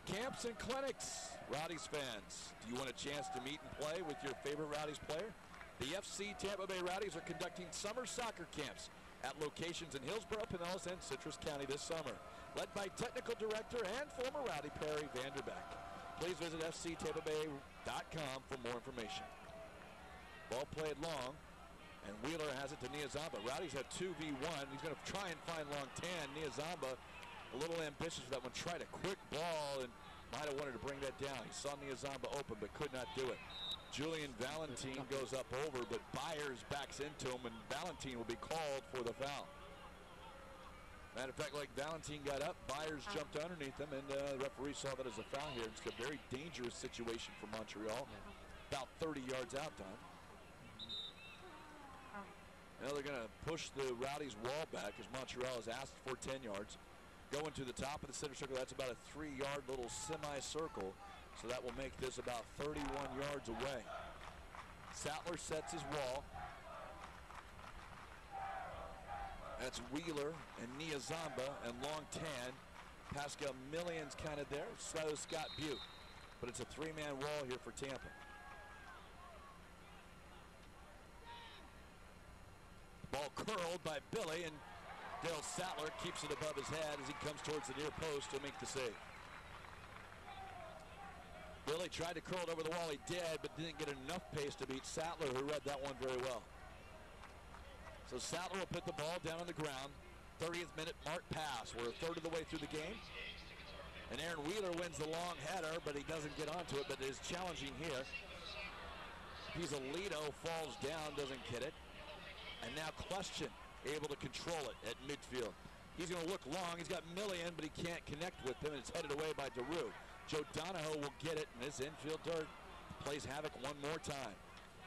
Camps and clinics. Rowdies fans, do you want a chance to meet and play with your favorite Rowdies player? The FC Tampa Bay Rowdies are conducting summer soccer camps at locations in Hillsborough, Pinellas, and Citrus County this summer, led by technical director and former Rowdy Perry Vanderbeck. Please visit fctampabay.com for more information. Ball played long, and Wheeler has it to Niazamba. Rowdies have 2v1. He's going to try and find long Tan. Niazamba a little ambitious for that one. Tried a quick ball and might have wanted to bring that down. He saw Niazamba open but could not do it. Julian Valentin goes up over, but Byers backs into him, and Valentin will be called for the foul. Matter of fact, like Valentin got up, Byers jumped underneath him, and the referee saw that as a foul here. It's a very dangerous situation for Montreal. About 30 yards out, Don. Now they're going to push the Rowdies' wall back as Montreal has asked for 10 yards. Going to the top of the center circle, that's about a 3-yard little semicircle. So that will make this about 31 yards away. Sattler sets his wall. That's Wheeler and Niazamba and Long Tan. Pascal Million's kind of there. So is Scott Butte. But it's a 3-man wall here for Tampa. Ball curled by Billy, and Dale Sattler keeps it above his head as he comes towards the near post to make the save. Billy tried to curl it over the wall. He did, but didn't get enough pace to beat Sattler, who read that one very well. So Sattler will put the ball down on the ground. 30th minute mark pass. We're a third of the way through the game. And Aaron Wheeler wins the long header, but he doesn't get onto it, but it is challenging here. Pizzolito falls down, doesn't get it. And now Question able to control it at midfield. He's going to look long. He's got Million, but he can't connect with him, and it's headed away by DeRue. Joe Donahoe will get it, and this infield dirt plays havoc one more time.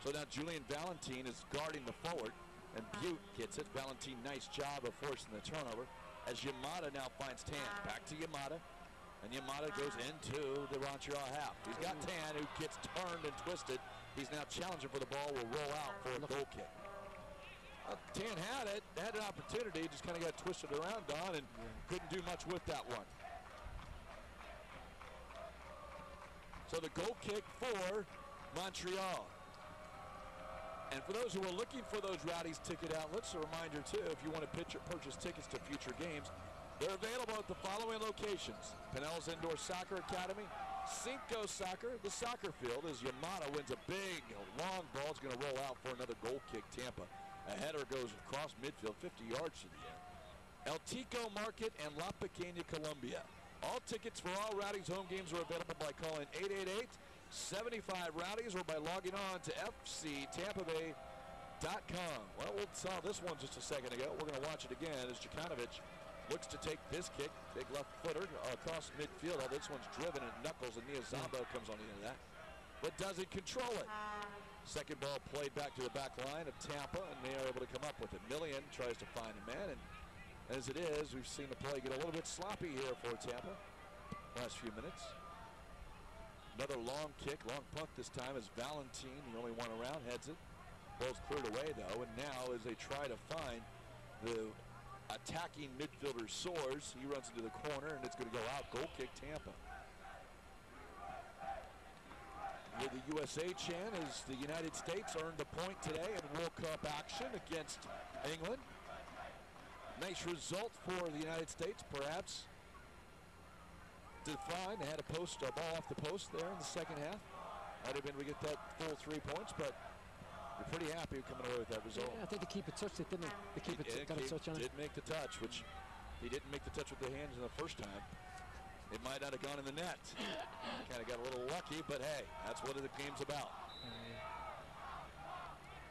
So now Julian Valentin is guarding the forward, and Butte gets it. Valentin, nice job of forcing the turnover, as Yamada now finds Tan. Back to Yamada, and Yamada goes into the Montreal half. He's got Tan, who gets turned and twisted. He's now challenging for the ball, will roll out for a goal kick. Tan had it, had an opportunity, just kind of got twisted around, Don, and couldn't do much with that one. So the goal kick for Montreal. And for those who are looking for those Rowdies ticket outlets, a reminder too, if you want to purchase tickets to future games, they're available at the following locations: Pinellas Indoor Soccer Academy, Cinco Soccer, the soccer field, as Yamada wins a big long ball. It's going to roll out for another goal kick, Tampa. A header goes across midfield, 50 yards to the end. El Tico Market and La Pequeña, Colombia. All tickets for all Rowdies home games are available by calling 888-75-ROWDIES or by logging on to fctampabay.com. Well, we saw this one just a second ago. We're going to watch it again as Jukanovic looks to take this kick, big left footer across midfield. Oh, this one's driven at knuckles, and Niazamba comes on the end of that, but doesn't control it. Second ball played back to the back line of Tampa, and they are able to come up with it. Million tries to find a man, and as it is, we've seen the play get a little bit sloppy here for Tampa last few minutes. Another long kick, long punt this time as Valentin, the only one around, heads it. Ball's cleared away, though, and now as they try to find the attacking midfielder Soares, he runs into the corner, and it's going to go out. Goal kick, Tampa. With the USA chant as the United States earned the point today in World Cup action against England. Nice result for the United States, perhaps defined. They had a ball off the post there in the second half. Might have been we get that full 3 points, but we're pretty happy coming away with that result. Yeah, I think the keeper touched it, didn't he? The keeper got a touch on it. Did make the touch, which he didn't make the touch with the hands in the first time. It might not have gone in the net. Kind of got a little lucky, but hey, that's what the game's about.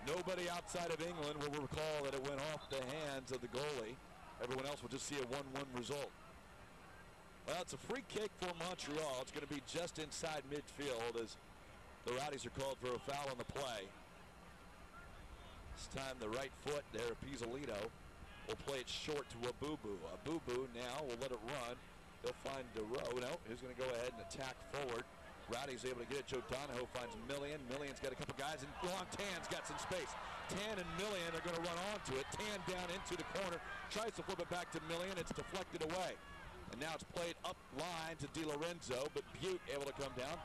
Nobody outside of England will recall that it went off the hands of the goalie. Everyone else will just see a 1-1 result. Well, it's a free kick for Montreal. It's going to be just inside midfield as the Rowdies are called for a foul on the play. This time the right foot there, Pizzolito, will play it short to Abubu. Abubu now will let it run. They'll find DeRoe. No, he's going to go ahead and attack forward. Rowdy's able to get it. Joe Donahoe finds Million. Million's got a couple guys, and Long Tan's got some space. Tan and Million are going to run onto it. Tan down into the corner. Tries to flip it back to Million. It's deflected away. And now it's played up line to Di Lorenzo, but Butte able to come down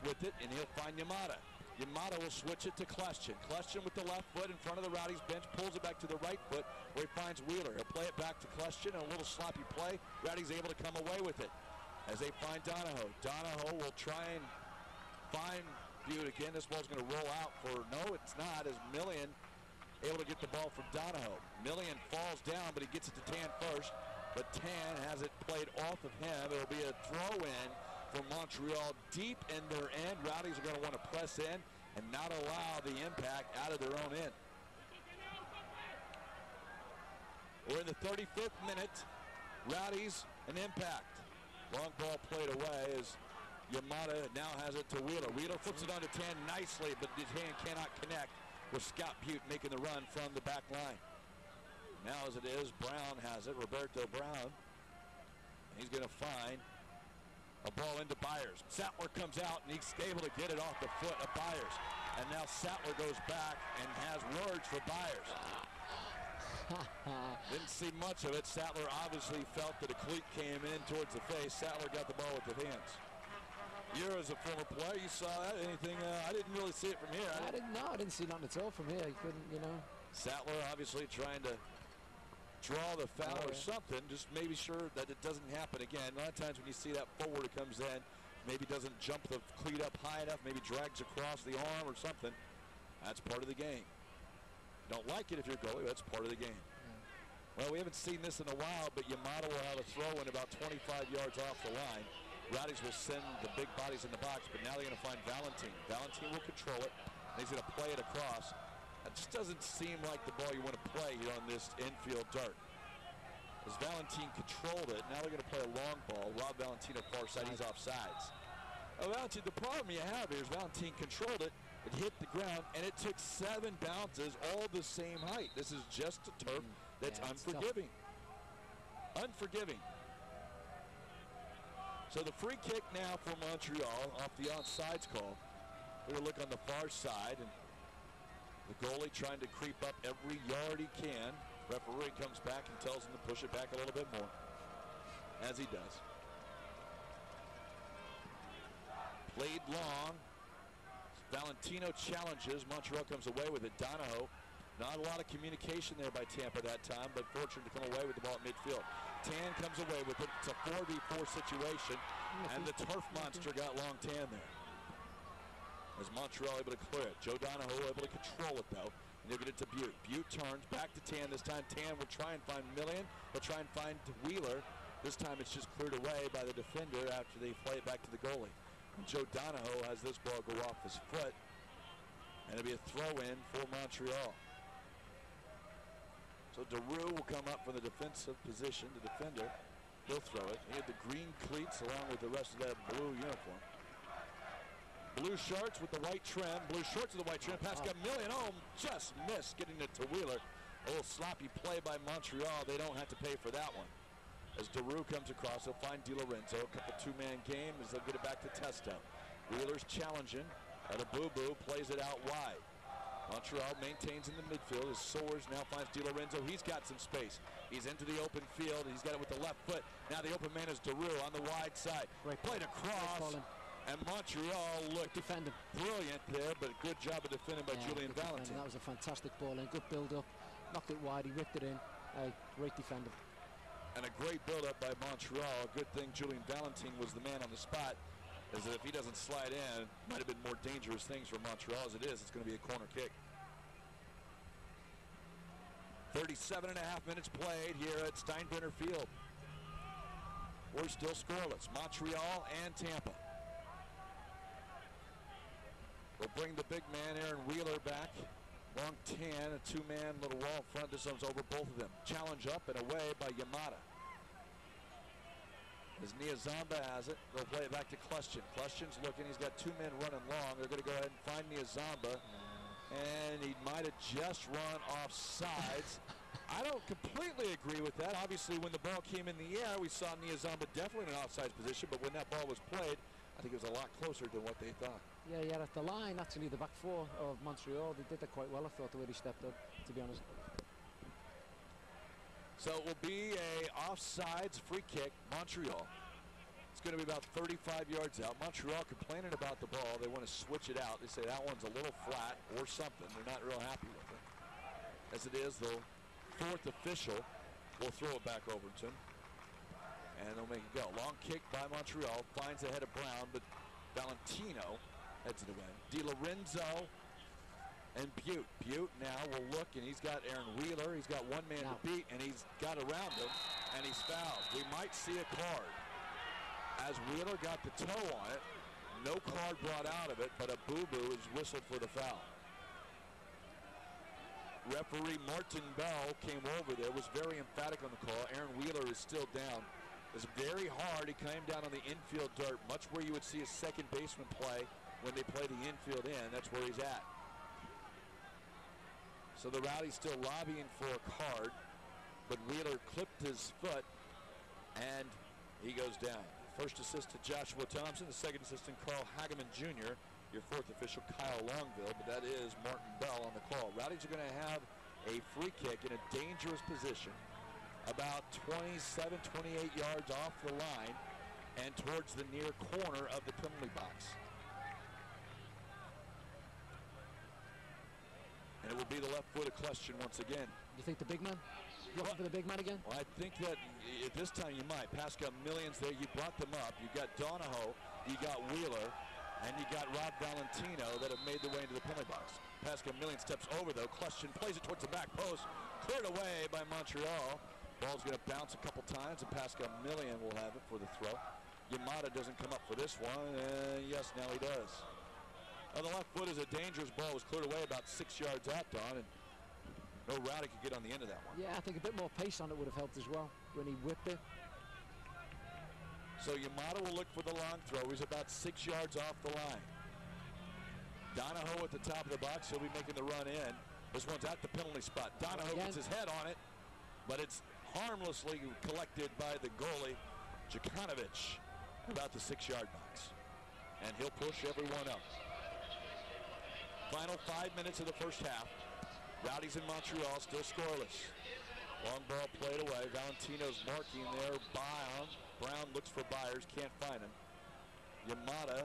with it, and he'll find Yamada. Yamada will switch it to Kleshchin. Kleshchin with the left foot in front of the Rowdies bench, pulls it back to the right foot where he finds Wheeler. He'll play it back to Kleshchin, and a little sloppy play. Rowdies able to come away with it as they find Donahoe. Donahoe will try and find Butte again. This ball's going to roll out for, no, it's not, as Millian able to get the ball from Donahoe. Millian falls down, but he gets it to Tan first, but Tan has it played off of him. It'll be a throw-in for Montreal deep in their end. Rowdies are going to want to press in and not allow the impact out of their own end. We're in the 35th minute. Rowdies an impact. Long ball played away as Yamada now has it to Wheeler. Wheeler flips it onto Tan nicely, but his hand cannot connect with Scott Butte making the run from the back line. Now as it is, Brown has it, Roberto Brown. And he's going to find a ball into Byers. Sattler comes out, and he's able to get it off the foot of Byers. And now Sattler goes back and has words for Byers. Didn't see much of it. Sattler obviously felt that a cleat came in towards the face. Sattler got the ball with the hands. You're as a former player, you saw that. Anything? I didn't really see it from here. I didn't see nothing at all from here. He couldn't, you know. Sattler obviously trying to draw the foul or something, just maybe sure that it doesn't happen again. A lot of times when you see that forward, it comes in, maybe doesn't jump the cleat up high enough, maybe drags across the arm or something. That's part of the game. Don't like it if you're goalie, that's part of the game. Well, we haven't seen this in a while, but Yamada will have a throw in about 25 yards off the line. Rowdies will send the big bodies in the box, but now they're going to find Valentine. Valentine will control it, and he's going to play it across. That just doesn't seem like the ball you want to play here on this infield dart. As Valentine controlled it, now they're going to play a long ball. Rob Valentino far side, he's offsides. Valentine, the problem you have here is Valentine controlled it, it hit the ground, and it took 7 bounces, all the same height. This is just a turf that's unforgiving. Unforgiving. So the free kick now for Montreal off the onside call. We're going to look on the far side, and the goalie trying to creep up every yard he can. Referee comes back and tells him to push it back a little bit more, as he does. Played long. Valentino challenges. Montreal comes away with it. Donahoe, not a lot of communication there by Tampa that time, but fortunate to come away with the ball at midfield. Tan comes away with it. It's a 4v4 situation, and the turf monster got long Tan there. As Montreal able to clear it. Joe Donahoe able to control it, though. And they'll get it to Butte. Butte turns back to Tan. This time Tan will try and find Millian. He'll try and find Wheeler. This time it's just cleared away by the defender after they play it back to the goalie. And Joe Donahoe has this ball go off his foot. And it'll be a throw-in for Montreal. So DeRue will come up from the defensive position. The defender, he'll throw it. He had the green cleats along with the rest of that blue uniform. Blue shorts with the white trim. Blue shorts with the white trim. Pass got Millian. Oh, just missed getting it to Wheeler. A little sloppy play by Montreal. They don't have to pay for that one. As DeRue comes across, they'll find Di Lorenzo. A couple two-man game as they'll get it back to Testo. Wheeler's challenging. Boo plays it out wide. Montreal maintains in the midfield as Soares now finds Di Lorenzo. He's got some space. He's into the open field. He's got it with the left foot. Now the open man is DeRue on the wide side. Played across. And Montreal looked brilliant there, but a good job of defending by Julian Valentine. That was a fantastic ball and good build-up. Knocked it wide, he ripped it in. Great defender. And a great build-up by Montreal. Good thing Julian Valentine was the man on the spot, as if he doesn't slide in, might have been more dangerous things for Montreal. As it is, it's going to be a corner kick. 37.5 minutes played here at Steinbrenner Field. We're still scoreless, Montreal and Tampa. We'll bring the big man, Aaron Wheeler, back. Long Tan, a two-man little wall front. This one's over both of them. Challenge up and away by Yamada. As Niazamba has it, they'll play it back to Kleshchin. Kleshchin's looking. He's got 2 men running long. They're going to go ahead and find Niazamba. And he might have just run off sides. I don't completely agree with that. Obviously, when the ball came in the air, we saw Niazamba definitely in an offside position. But when that ball was played, I think it was a lot closer than what they thought. Yeah, at the line, actually, the back four of Montreal, they did that quite well, I thought, the way they stepped up, to be honest. So it will be a offsides free kick, Montreal. It's going to be about 35 yards out. Montreal complaining about the ball. They want to switch it out. They say that one's a little flat or something. They're not real happy with it. As it is, the fourth official will throw it back over to him. And they'll make it go. Long kick by Montreal. Finds the head of Brown, but Valentino heads it away. Di Lorenzo and Butte. Butte now will look, and he's got Aaron Wheeler. He's got one man to beat, and he's got around him, and he's fouled. We might see a card. As Wheeler got the toe on it, no card brought out of it, but a boo-boo is whistled for the foul. Referee Martin Bell came over there, was very emphatic on the call. Aaron Wheeler is still down. It's very hard. He came down on the infield dirt, much where you would see a second baseman play when they play the infield in. That's where he's at. So the Rowdies still lobbying for a card, but Wheeler clipped his foot, and he goes down. First assistant Joshua Thompson, the second assistant Carl Hageman Jr., your fourth official Kyle Longville, but that is Martin Bell on the call. Rowdies are going to have a free kick in a dangerous position, about 27, 28 yards off the line and towards the near corner of the penalty box. And it will be the left-footed question once again. You think the big man? Looking for the big man again? Well, I think that at this time you might. Pascal Millions there. You brought them up. You got Donahoe. You got Wheeler. And you got Rob Valentino that have made their way into the penalty box. Pascal Millions steps over, though. Question plays it towards the back post. Cleared away by Montreal. Ball's going to bounce a couple times, and Pascal Million will have it for the throw. Yamada doesn't come up for this one. Yes, now he does. On the left foot is a dangerous ball. Was cleared away about 6 yards out, Don, and no Rowdy could get on the end of that one. Yeah, I think a bit more pace on it would have helped as well when he whipped it. So Yamada will look for the long throw. He's about 6 yards off the line. Donahoe at the top of the box. He'll be making the run in. This one's at the penalty spot. Donahoe gets his head on it, but it's harmlessly collected by the goalie, Jukanovic, about the 6-yard box. And he'll push everyone up. Final 5 minutes of the first half. Rowdies in Montreal still scoreless. Long ball played away. Valentino's marking there. Brown looks for Byers, can't find him. Yamada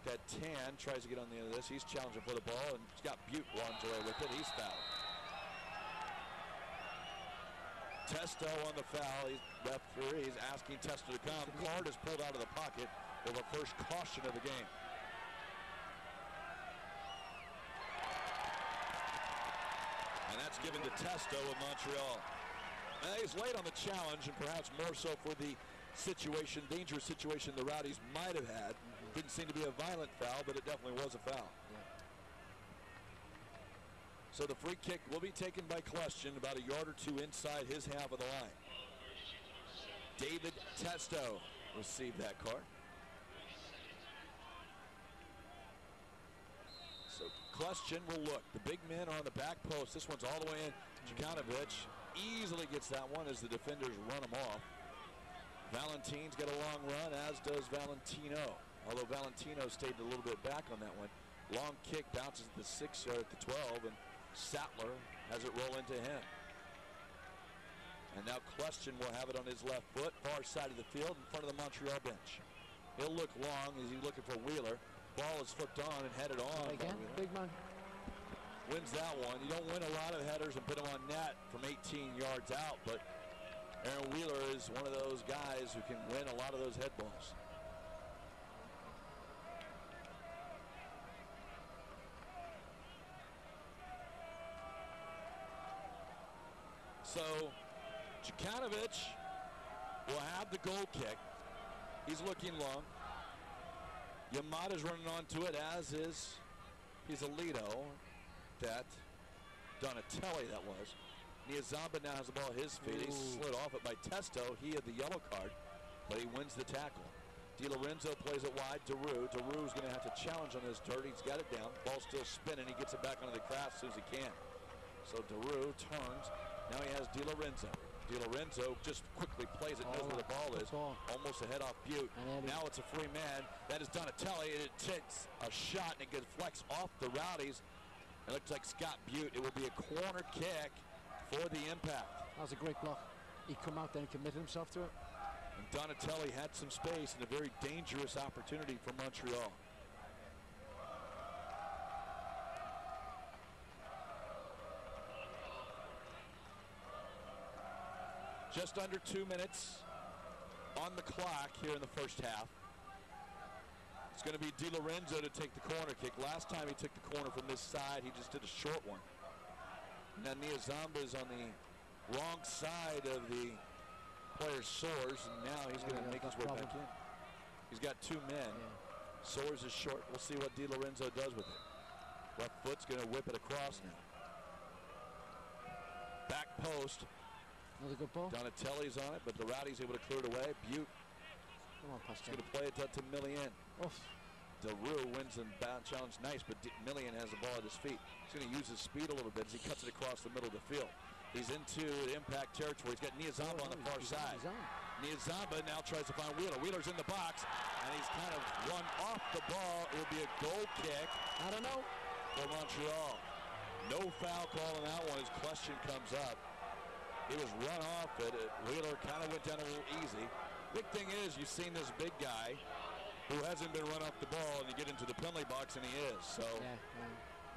got Tan, tries to get on the end of this. He's challenging for the ball, and he's got Butte runs away with it. He's fouled. Testo on the foul. Referee is asking Testo to come. Card is pulled out of the pocket for the first caution of the game. And that's given to Testo of Montreal. Now, he's late on the challenge, and perhaps more so for the situation, dangerous situation the Rowdies might have had. Didn't seem to be a violent foul, but it definitely was a foul. Yeah. So the free kick will be taken by Kleshin about a yard or two inside his half of the line. David Testo received that card. So Kleshin will look. The big man on the back post. This one's all the way in. Jukanovic easily gets that one as the defenders run him off. Valentine's got a long run, as does Valentino. Although Valentino stayed a little bit back on that one. Long kick bounces at the 6 or at the 12, and Sattler has it roll into him. And now Kleshin will have it on his left foot, far side of the field, in front of the Montreal bench. He'll look long as he's looking for Wheeler. Ball is flipped on and headed on. Again, big man. Wins that one. You don't win a lot of headers and put them on net from 18 yards out, but Aaron Wheeler is one of those guys who can win a lot of those head balls. So Jukanovic will have the goal kick. He's looking long. Yamada's running onto it, as is Pizzolito. That Donatelli that was. Niazamba now has the ball at his feet. He slid off it by Testo. He had the yellow card, but he wins the tackle. Di Lorenzo plays it wide. Daru. Daru's going to have to challenge on this dirt. He's got it down. Ball's still spinning. He gets it back onto the grass as soon as he can. So Daru turns. Now he has Di Lorenzo. Di Lorenzo just quickly plays it, knows where the ball is. Almost a head off Butte. Now it's a free man. That is Donatelli. It takes a shot and it deflects off the Rowdies. It looks like Scott Butte. It will be a corner kick for the impact. That was a great block. he come out there and committed himself to it. And Donatelli had some space and a very dangerous opportunity for Montreal. Just under 2 minutes on the clock here in the first half. It's going to be Di Lorenzo to take the corner kick. Last time he took the corner from this side, he just did a short one. Now Niazamba is on the wrong side of the player's Soares, and now he's going to make his way back in. He's got 2 men. Soares is short. We'll see what Di Lorenzo does with it. Left foot's going to whip it across now. Back post. Another good ball. Donatelli's on it, but the Rowdy's able to clear it away. Butte Come on, Pastor. going to play it to Millian. Oof. DeRue wins and bound challenge, nice, but Millian has the ball at his feet. He's going to use his speed a little bit as he cuts it across the middle of the field. He's into impact territory. He's got Niazamba on the far side. Niazamba now tries to find Wheeler. Wheeler's in the box, and he's kind of run off the ball. It will be a goal kick. I don't know. For Montreal. No foul call on that one as question comes up. He was run off it. Wheeler kind of went down a little easy. Big thing is you've seen this big guy who hasn't been run off the ball, and you get into the penalty box, and he is. So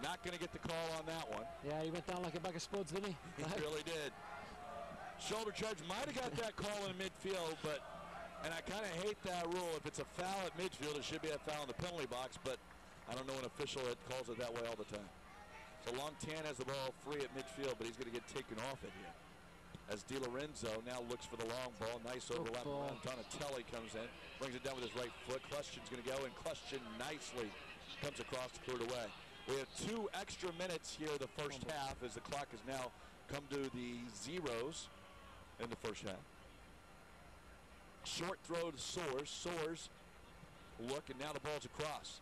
not going to get the call on that one. Yeah, he went down like a bag of spuds, didn't he? He really did. Shoulder charge might have got that call in midfield, but, and I kind of hate that rule. If it's a foul at midfield, it should be a foul in the penalty box, but I don't know an official that calls it that way all the time. So Lontan has the ball free at midfield, but he's going to get taken off it here. As Di Lorenzo now looks for the long ball. Nice overlap around. Donatelli comes in, brings it down with his right foot. Question's going to go, and Question nicely comes across to clear it away. We have 2 extra minutes here the first half as the clock has now come to the zeros in the first half. Short throw to Soares. Soares look, and now the ball's across.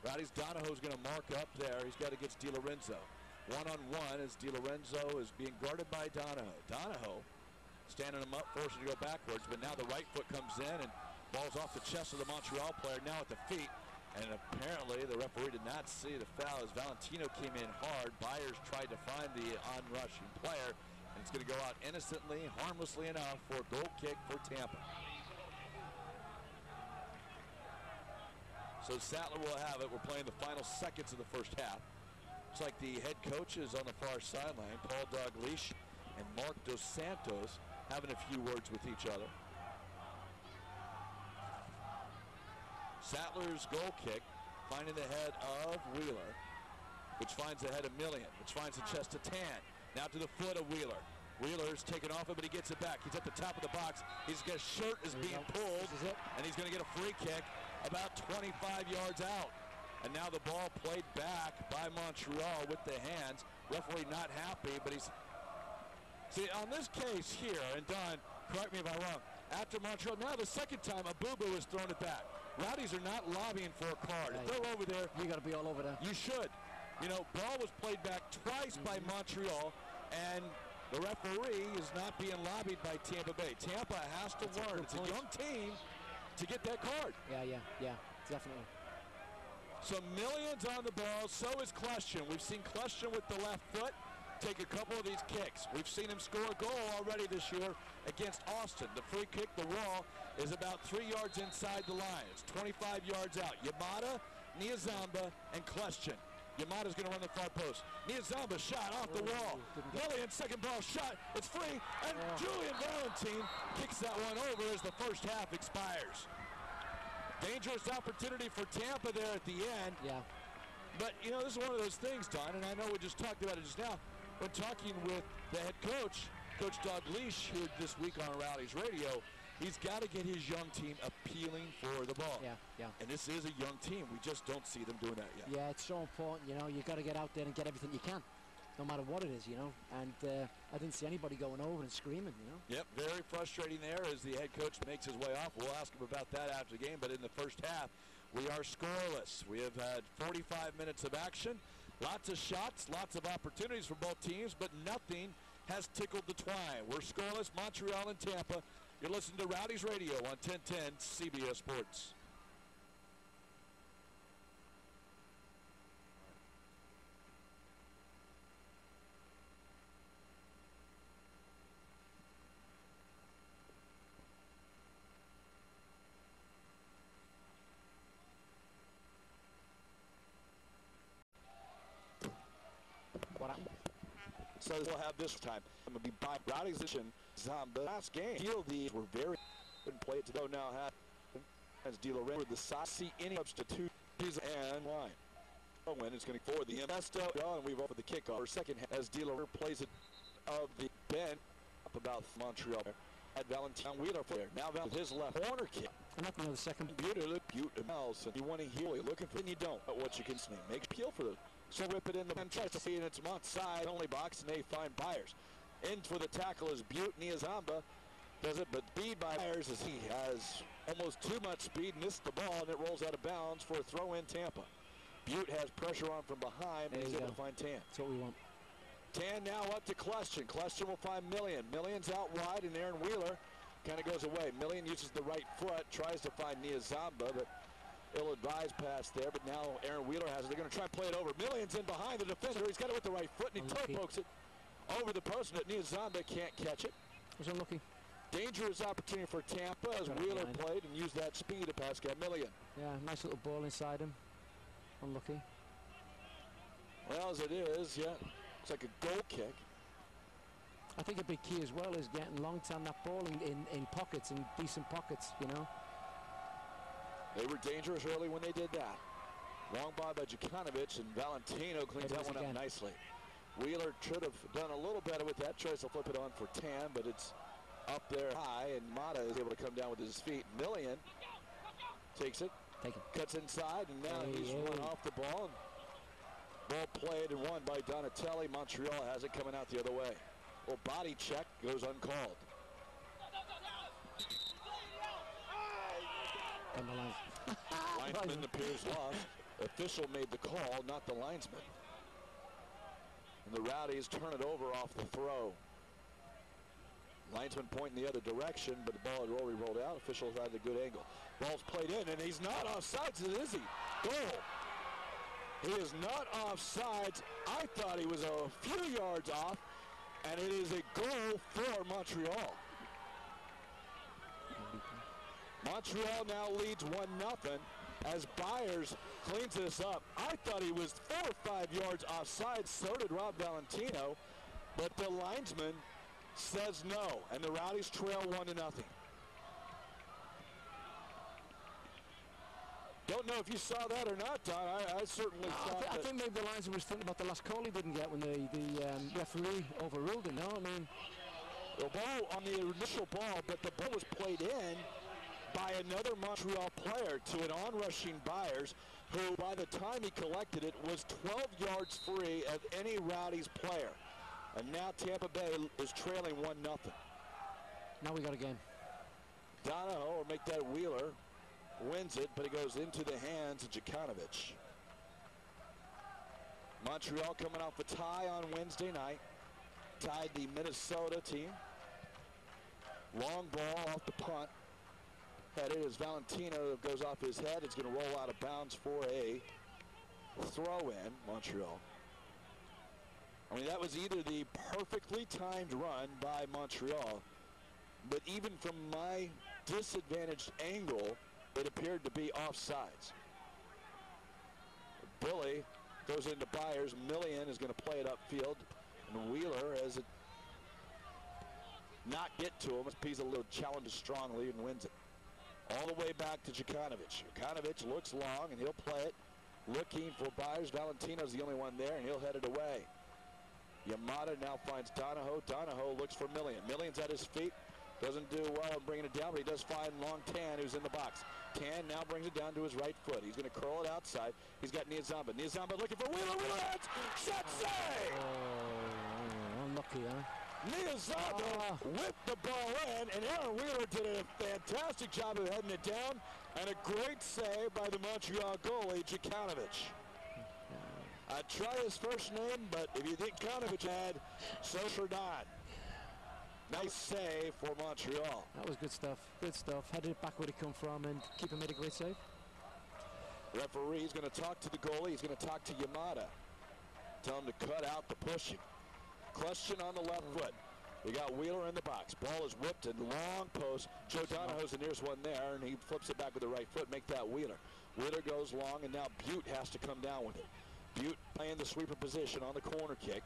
Rowdy's Donahoe's going to mark up there. He's got against Di Lorenzo. One-on-one as Di Lorenzo is being guarded by Donahoe. Donahoe standing him up, forcing him to go backwards, but now the right foot comes in and ball's off the chest of the Montreal player, now at the feet. And apparently the referee did not see the foul as Valentino came in hard. Byers tried to find the on-rushing player, and it's going to go out innocently, harmlessly enough for a goal kick for Tampa. So Sattler will have it. We're playing the final seconds of the first half. Looks like the head coaches on the far sideline, Paul Dalglish and Mark Dos Santos, having a few words with each other. Sattler's goal kick, finding the head of Wheeler, which finds the head of Millian, which finds the chest of Tan. Now to the foot of Wheeler. Wheeler's taken off it, but he gets it back. He's at the top of the box. His shirt is being pulled, and he's going to get a free kick about 25 yards out. And now the ball played back by Montreal with the hands. Referee not happy, but he's... See, on this case here, and Don, correct me if I'm wrong, after Montreal, now the second time, Abubu has thrown it back. Rowdies are not lobbying for a card. If they're over there... You got to be all over there. You should. You know, ball was played back twice by Montreal, and the referee is not being lobbied by Tampa Bay. Tampa has to learn. It's a young team to get that card. Yeah, definitely. So Millian's on the ball, so is Question. We've seen Question with the left foot take a couple of these kicks. We've seen him score a goal already this year against Austin. The free kick, the wall, is about 3 yards inside the line. It's 25 yards out. Yamada, Niazamba, and Question. Yamada's going to run the far post. Niazamba shot off the wall. Millian, second ball shot. It's free, and Julian Valentine kicks that one over as the first half expires. Dangerous opportunity for Tampa there at the end. Yeah. But, you know, this is one of those things, Don, and I know we just talked about it just now. When talking with the head coach, Coach Dalglish, here this week on Rowdy's Radio, he's got to get his young team appealing for the ball. Yeah. And this is a young team. We just don't see them doing that yet. Yeah, it's so important, you know. You got to get out there and get everything you can, no matter what it is, you know. And I didn't see anybody going over and screaming, you know. Yep, very frustrating there as the head coach makes his way off. We'll ask him about that after the game, but in the first half, we are scoreless. We have had 45 minutes of action, lots of shots, lots of opportunities for both teams, but nothing has tickled the twine. We're scoreless, Montreal and Tampa. You're listening to Rowdy's Radio on 1010 CBS Sports. So we'll have this time. I'm going to be by Rowdy's position. The last game, these were very good play it to go now. As De La Rey with the side, see any substitute and line. Win is going to forward the Investo, and we've over the kickoff. Second as De La Rey plays it of the bend up about Montreal. At Valentin Wheeler there. Now with his left corner kick. And up another second. Butte Mouse. You want to heal, you're looking for, and you don't. But what you can see, make appeal for those. So rip it in the and tries to see, and it's side only box, and they find Byers. In for the tackle is Butte. Niazamba does it, but speed by Byers as he has almost too much speed, missed the ball, and it rolls out of bounds for a throw in Tampa. Butte has pressure on from behind, and he's able to find Tan. That's what we want. Tan now up to Question. Question will find Million. Million's out wide, and Aaron Wheeler kind of goes away. Million uses the right foot, tries to find Niazamba, but ill-advised pass there. But now Aaron Wheeler has it. They're going to try and play it over. Million's in behind the defender. He's got it with the right foot, and he toe pokes it over the post, but Niazamba can't catch it. Was unlucky. Dangerous opportunity for Tampa as Wheeler played and used that speed to pass Million. Yeah, nice little ball inside him. Unlucky. Well, as it is, yeah, it's like a goal kick. I think a big key as well is getting long-term that ball in pockets, in decent pockets, you know. They were dangerous early when they did that. Long ball by Jukanovic, and Valentino cleans that one up nicely. Wheeler should have done a little better with that. Tries to flip it on for Tan, but it's up there high, and Mata is able to come down with his feet. Million takes it, cuts inside, and now he's run off the ball. Ball played and won by Donatelli. Montreal has it coming out the other way. Well, body check goes uncalled. Linesman appears lost. Official made the call, not the linesman. And the Rowdies turn it over off the throw. Linesman pointing the other direction, but the ball had already rolled out. Officials had a good angle. Ball's played in, and he's not offsides, is he? Goal. He is not offsides. I thought he was a few yards off, and it is a goal for Montreal. Montreal now leads 1-0 as Byers cleans this up. I thought he was 4 or 5 yards offside. So did Rob Valentino, but the linesman says no, and the Rowdies trail 1-0. Don't know if you saw that or not, Don. I certainly thought I think maybe the linesman was thinking about the last call he didn't get when the referee overruled it. No, I mean, the ball on the initial ball, but the ball was played in by another Montreal player to an on-rushing Byers, who by the time he collected it was 12 yards free of any Rowdies player. And now Tampa Bay is trailing 1-0. Now we got a game. Donahoe, or make that Wheeler, wins it, but it goes into the hands of Jukanovic. Montreal coming off a tie on Wednesday night. Tied the Minnesota team. Long ball off the punt. Headed as Valentino goes off his head. It's going to roll out of bounds for a throw-in, Montreal. I mean, that was either the perfectly timed run by Montreal, but even from my disadvantaged angle, it appeared to be offsides. Billy goes into Byers. Million is going to play it upfield, and Wheeler has it not get to him. He's a little challenges strongly and wins it. All the way back to Jukanovic. Jukanovic looks long, and he'll play it. Looking for Byers. Valentino's the only one there, and he'll head it away. Yamada now finds Donahoe. Donahoe looks for Million. Million's at his feet. Doesn't do well in bringing it down, but he does find long Tan, who's in the box. Tan now brings it down to his right foot. He's going to curl it outside. He's got Niazamba. Niazamba looking for Wheeler. Wheeler heads. Shot save! Oh, unlucky, huh? Niazamba whipped the ball in, and Aaron Wheeler did a fantastic job of heading it down, and a great save by the Montreal goalie, Jukanovic. I'd try his first name, but if you think Jukanovic had, so for Don. Nice save for Montreal. That was good stuff. Good stuff. Headed it back where it come from, and keeper made a great save. Referee's going to talk to the goalie. He's going to talk to Yamada. Tell him to cut out the pushing. Question on the left foot. We got Wheeler in the box. Ball is whipped in long post. Joe Donahoe's the nearest one there, and he flips it back with the right foot. Make that Wheeler. Wheeler goes long, and now Butte has to come down with it. Butte playing the sweeper position on the corner kick.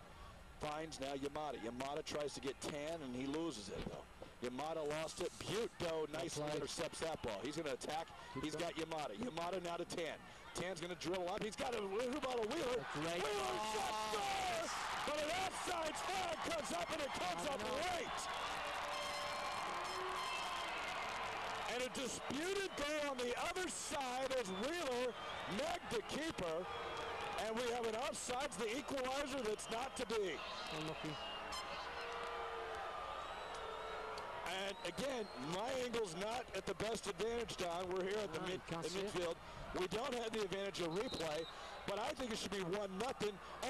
finds now Yamada. Yamada tries to get Tan, and he loses it, though. Yamada lost it. Butte, though, nicely intercepts that ball. He's going to attack. He's got Yamada. Yamada now to Tan. Tan's going to drill up. He's got a about a Wheeler. Wheeler shot score! But an offside flag comes up, and it comes up late. And a disputed goal on the other side as Wheeler megged the keeper. And we have an offsides, the equalizer that's not to be. Unlucky. And again, my angle's not at the best advantage, Don. We're here at the midfield. We don't have the advantage of replay, but I think it should be 1-0,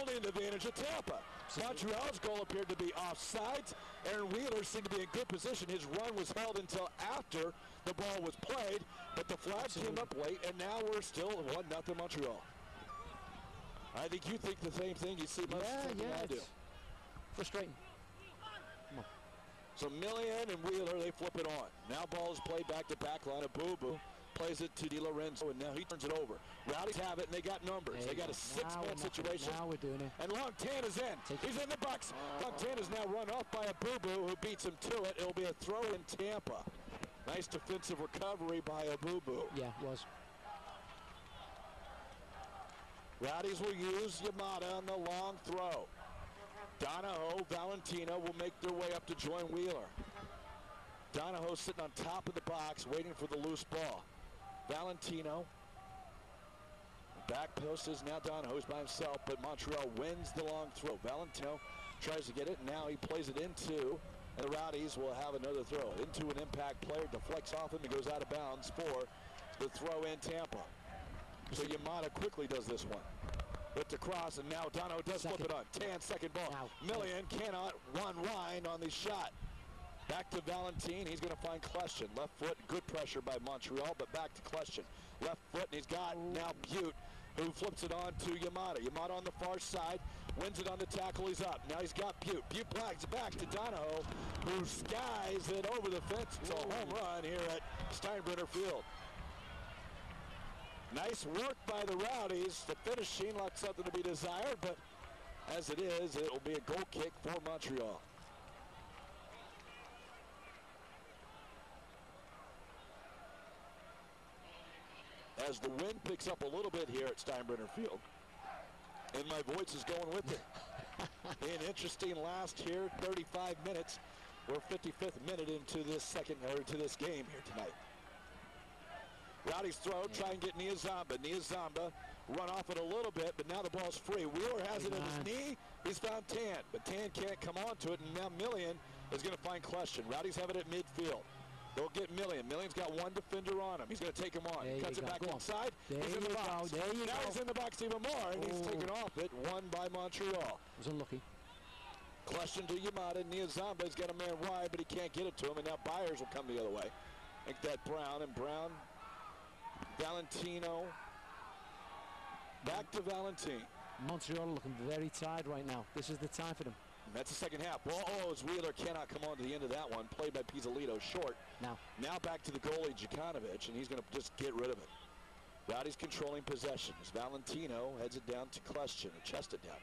only an advantage of Tampa. Montreal's goal appeared to be offsides. Aaron Wheeler seemed to be in good position. His run was held until after the ball was played, but the flag came up late, and now we're still 1-0 Montreal. I think you think the same thing. You see much something I do. Frustrating. So Millian and Wheeler, they flip it on. Now ball is played back to back line of Boo plays it to Di Lorenzo, and now he turns it over. Rowdies have it, and they got numbers. They got a six-man situation. Now we're doing it. And Long Tan is in. He's in the box. Long Tan is now run off by a Boo who beats him to it. It'll be a throw in Tampa. Nice defensive recovery by a Boo. Yeah, it was. Rowdies will use Yamada on the long throw. Donahoe, Valentino will make their way up to join Wheeler. Donahoe sitting on top of the box waiting for the loose ball. Valentino. Back post is now Donahoe. He's by himself, but Montreal wins the long throw. Valentino tries to get it, and now he plays it into, and the Rowdies will have another throw. Into an impact player, deflects off him, and goes out of bounds for the throw in Tampa. So Yamada quickly does this one. With the cross, and now Dono does flip it on. Tan, second ball. Millian cannot run line on the shot. Back to Valentine. He's going to find Kleshin. Left foot, good pressure by Montreal, but back to Kleshin. Left foot, and he's got now Butte, who flips it on to Yamada. Yamada on the far side, wins it on the tackle. He's up. Now he's got Butte. Butte flags back to Donahoe, who skies it over the fence. It's a home run here at Steinbrenner Field. Nice work by the Rowdies. The finishing left something to be desired, but as it is, it will be a goal kick for Montreal. As the wind picks up a little bit here at Steinbrenner Field, and my voice is going with it. An interesting last here, 35 minutes. We're 55th minute into this game here tonight. Rowdy's throw, try and get Niazamba. Niazamba run off it a little bit, but now the ball's free. Wheeler has it in his knee. He's found Tan, but Tan can't come onto it, and now Millian is going to find Kleshin. Rowdy's have it at midfield. They'll get Millian. Millian's got one defender on him. He's going to take him on. Cuts it back inside. He's in the box. Now he's in the box even more, and he's taken off it. Won by Montreal. Was unlucky. Kleshin to Yamada. Niazamba's got a man wide, but he can't get it to him, and now Byers will come the other way. Make that Brown, and Brown, Valentino, back to Valentine. Montreal looking very tired right now. This is the time for them. And that's the second half. Ball, as Wheeler cannot come on to the end of that one. Played by Pizzolito, short. Now back to the goalie, Jukanovic, and he's going to just get rid of it. Rowdy's controlling possession as Valentino heads it down to Kleshin, or chest it down.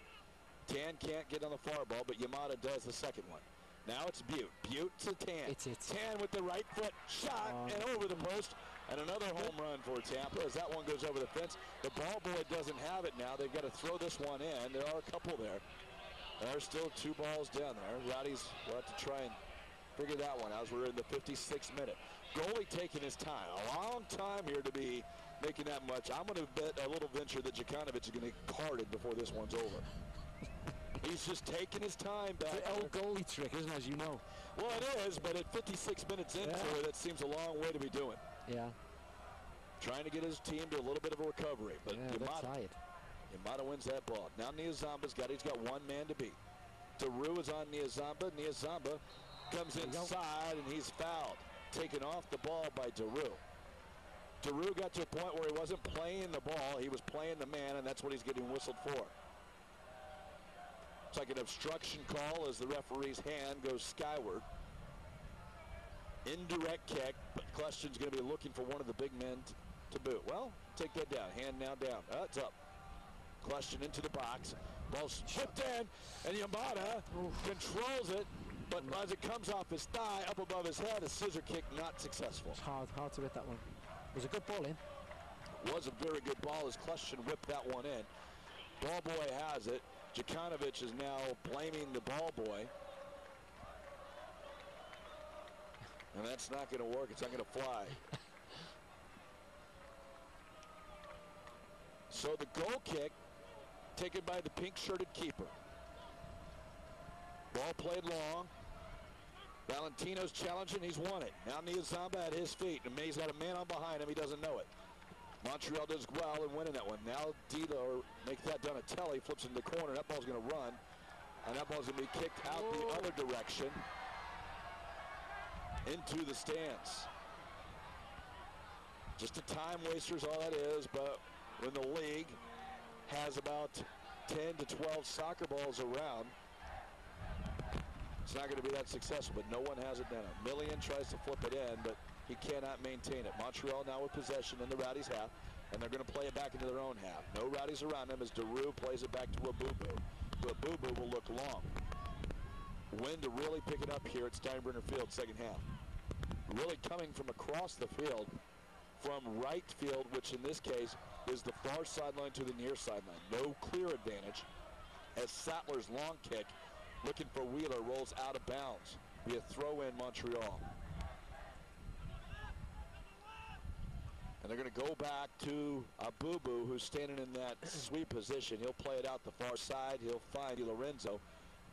Tan can't get on the far ball, but Yamada does the second one. Now it's Butte. Butte to Tan. Tan with the right foot, shot, and over the post. And another home run for Tampa as that one goes over the fence. The ball boy doesn't have it now. They've got to throw this one in. There are a couple there. There are still two balls down there. Rowdy's will have to try and figure that one out as we're in the 56th minute. Goalie taking his time. A long time here to be making that much. I'm going to bet a little venture that Jukanovic is going to get carded before this one's over. He's just taking his time back. It's an old goalie trick, isn't it, as you know? Well, it is, but at 56 minutes into it, that seems a long way to be doing. Yeah. Trying to get his team to a little bit of a recovery, but Yamada wins that ball. Now he's got one man to beat. Daru is on Niazamba. Niazamba comes inside, and he's fouled. Taken off the ball by Daru. Daru got to a point where he wasn't playing the ball. He was playing the man, and that's what he's getting whistled for. It's like an obstruction call as the referee's hand goes skyward. Indirect kick, but Kleshin's going to be looking for one of the big men to boot. Well, take that down. Hand now down. It's up. Question into the box. Ball's chipped in, and Yamada controls it, but as it comes off his thigh, up above his head, a scissor kick not successful. It's hard to hit that one. It was a good ball in. Was a very good ball as Question whipped that one in. Ball boy has it. Djukanovic is now blaming the ball boy. And that's not going to work. It's not going to fly. So the goal kick taken by the pink-shirted keeper. Ball played long. Valentino's challenging. He's won it. Now Niyazamba at his feet. And he's got a man on behind him. He doesn't know it. Montreal does well in winning that one. Now Dilo makes that Donatelli, flips in the corner. That ball's going to run. And that ball's going to be kicked out the other direction into the stands. Just a time waster is all that is, but when the league has about 10 to 12 soccer balls around, it's not going to be that successful, but no one has it down. Millian tries to flip it in, but he cannot maintain it. Montreal now with possession in the Rowdies' half, and they're going to play it back into their own half. No Rowdies around them as Daru plays it back to Abubu. Abubu will look long. Wind to really pick it up here at Steinbrenner Field, second half. Really coming from across the field, from right field, which in this case is the far sideline to the near sideline. No clear advantage as Sattler's long kick, looking for Wheeler, rolls out of bounds. Be a throw in Montreal. And they're going to go back to Abubu, who's standing in that sweep position. He'll play it out the far side. He'll find Di Lorenzo.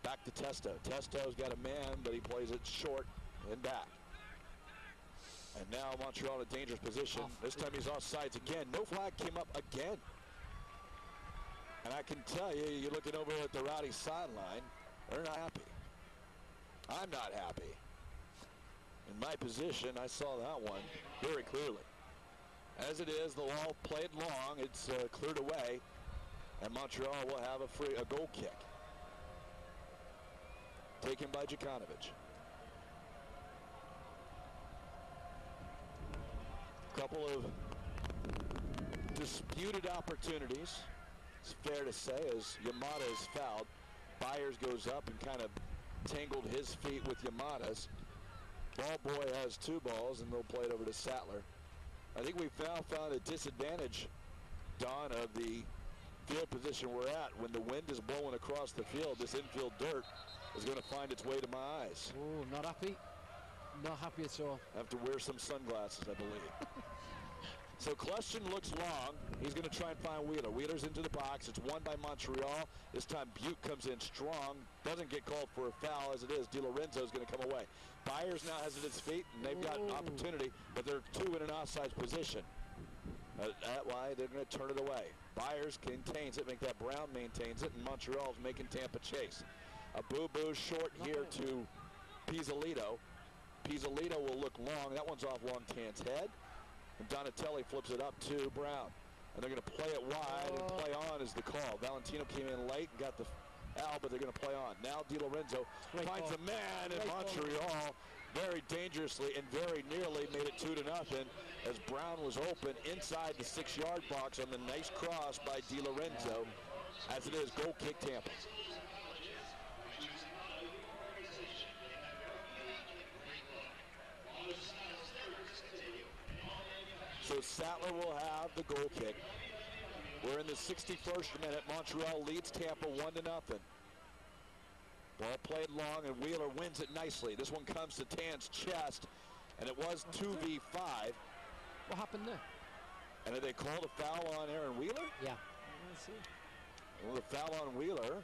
Back to Testo. Testo's got a man, but he plays it short and back. And now Montreal in a dangerous position. This time he's offsides again. No flag came up again. And I can tell you, you're looking over at the Rowdy sideline, they're not happy. I'm not happy. In my position, I saw that one very clearly. As it is, they'll all play it long. It's cleared away, and Montreal will have a goal kick. Taken by Djukanovic. Couple of disputed opportunities, it's fair to say, as Yamada is fouled. Byers goes up and kind of tangled his feet with Yamada's. Ball boy has two balls, and they'll play it over to Sattler. I think we found a disadvantage, Don, of the field position we're at. When the wind is blowing across the field, this infield dirt is going to find its way to my eyes. Oh, not happy. Not happy at all. I have to wear some sunglasses, I believe. So Question looks long. He's going to try and find Wheeler. Wheeler's into the box. It's won by Montreal. This time Butte comes in strong. Doesn't get called for a foul as it is. Di Lorenzo's going to come away. Byers now has it at his feet, and they've got an opportunity, but they're two in an offside position. That's why they're going to turn it away. Byers contains it, make that Brown maintains it, and Montreal's making Tampa chase. Abubu short here to Pizzolito. Pizzolito will look long. That one's off Longtan's head. And Donatelli flips it up to Brown. And they're going to play it wide, and play on is the call. Valentino came in late and got the foul, but they're going to play on. Now Di Lorenzo finds a man in Montreal very dangerously and very nearly made it 2-0 as Brown was open inside the 6-yard box on the nice cross by Di Lorenzo. As it is, goal kick Tampa. So Sattler will have the goal kick. We're in the 61st minute. Montreal leads Tampa 1-0. Ball played long, and Wheeler wins it nicely. This one comes to Tan's chest, and it was 2v5. What happened there? And did they call the foul on Aaron Wheeler? Yeah. Well, the foul on Wheeler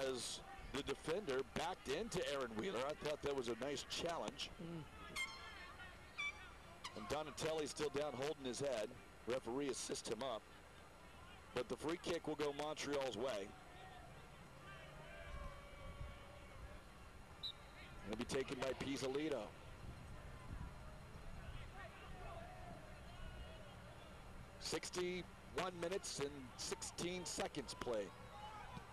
as the defender backed into Aaron Wheeler. I thought that was a nice challenge. And Donatelli's still down holding his head. Referee assists him up. But the free kick will go Montreal's way. It'll be taken by Pizzolito. (61 minutes and 16 seconds played.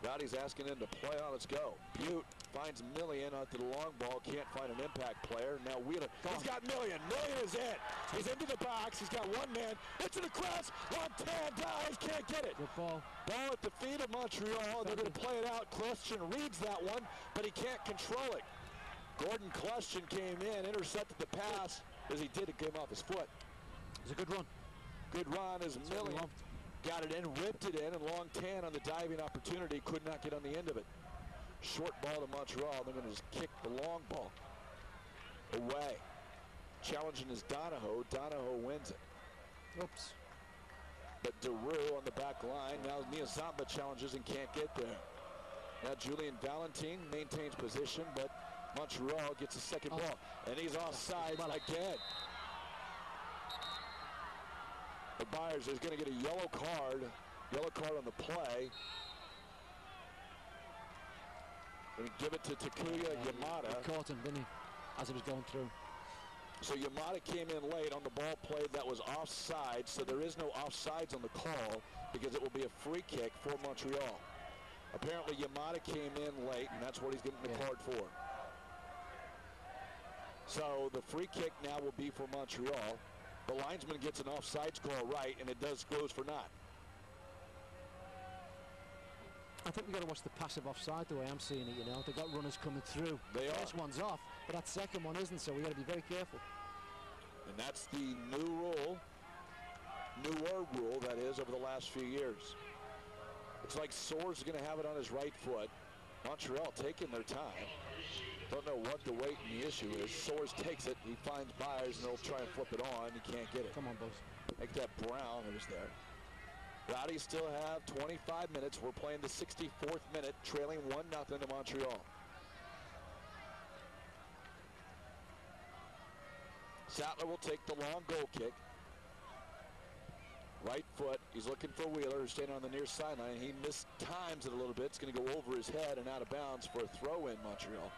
Rowdy's asking him to play on. Let's go. Butte finds Millian onto the long ball. Can't find an impact player. Now Wheeler. He's got Millian. Millian is in. He's into the box. He's got one man. Into the cross. Long 10 dives. Can't get it. Good ball. Ball at the feet of Montreal. They're going to play it out. Klestion reads that one, but he can't control it. Gordon Klestion came in, intercepted the pass. As he did, it came off his foot. It was a good run. Good run as Millian got it in, whipped it in, and long 10 on the diving opportunity. Could not get on the end of it. Short ball to Montreal. They're going to just kick the long ball away. Challenging is Donahoe. Donahoe wins it. Oops. But DeRue on the back line. Now Niazamba challenges and can't get there. Now Julian Valentin maintains position, but Montreal gets a second ball. And he's offside again. The Byers is going to get a yellow card on the play. Going to give it to Takuya Yamada. He caught him, didn't he, as he was going through. So Yamada came in late on the ball played that was offside, so there is no offsides on the call because it will be a free kick for Montreal. Apparently Yamada came in late, and that's what he's getting the card for. So the free kick now will be for Montreal. The linesman gets an offsides call right, and it goes for naught. I think we've got to watch the passive offside the way I'm seeing it, you know. They've got runners coming through. They are. First one's off, but that second one isn't, so we've got to be very careful. And that's the new rule, newer rule, that is, over the last few years. It's like Soares is going to have it on his right foot. Montreal taking their time. Don't know what the weight and the issue is. Soares takes it. He finds Byers, and they'll try and flip it on. He can't get it. Come on, boys. Make that Brown. It was there. Rowdies still have 25 minutes. We're playing the 64th minute, trailing 1-0 to Montreal. Sattler will take the long goal kick. Right foot. He's looking for Wheeler, who's standing on the near sideline. He mistimes it a little bit. It's going to go over his head and out of bounds for a throw in Montreal.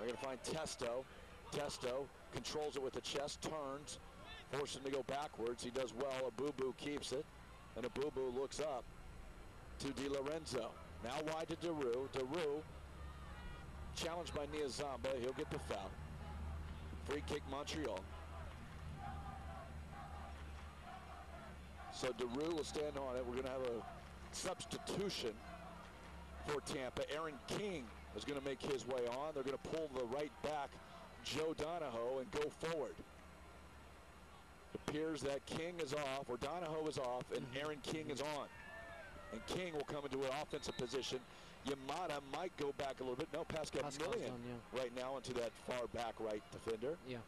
We're going to find Testo. Testo controls it with the chest, turns, forces him to go backwards. He does well. Abubu keeps it, and Abubu looks up to Di Lorenzo. Now wide to DeRue. DeRue challenged by Niazamba. He'll get the foul. Free kick Montreal. So DeRue will stand on it. We're going to have a substitution for Tampa. Aaron King is going to make his way on. They're going to pull the right back, Joe Donahoe, and go forward. It appears that King is off, or Donahoe is off, and Aaron King is on. And King will come into an offensive position. Yamada might go back a little bit. No, Pascal's Millian right now into that far back right defender. Yeah.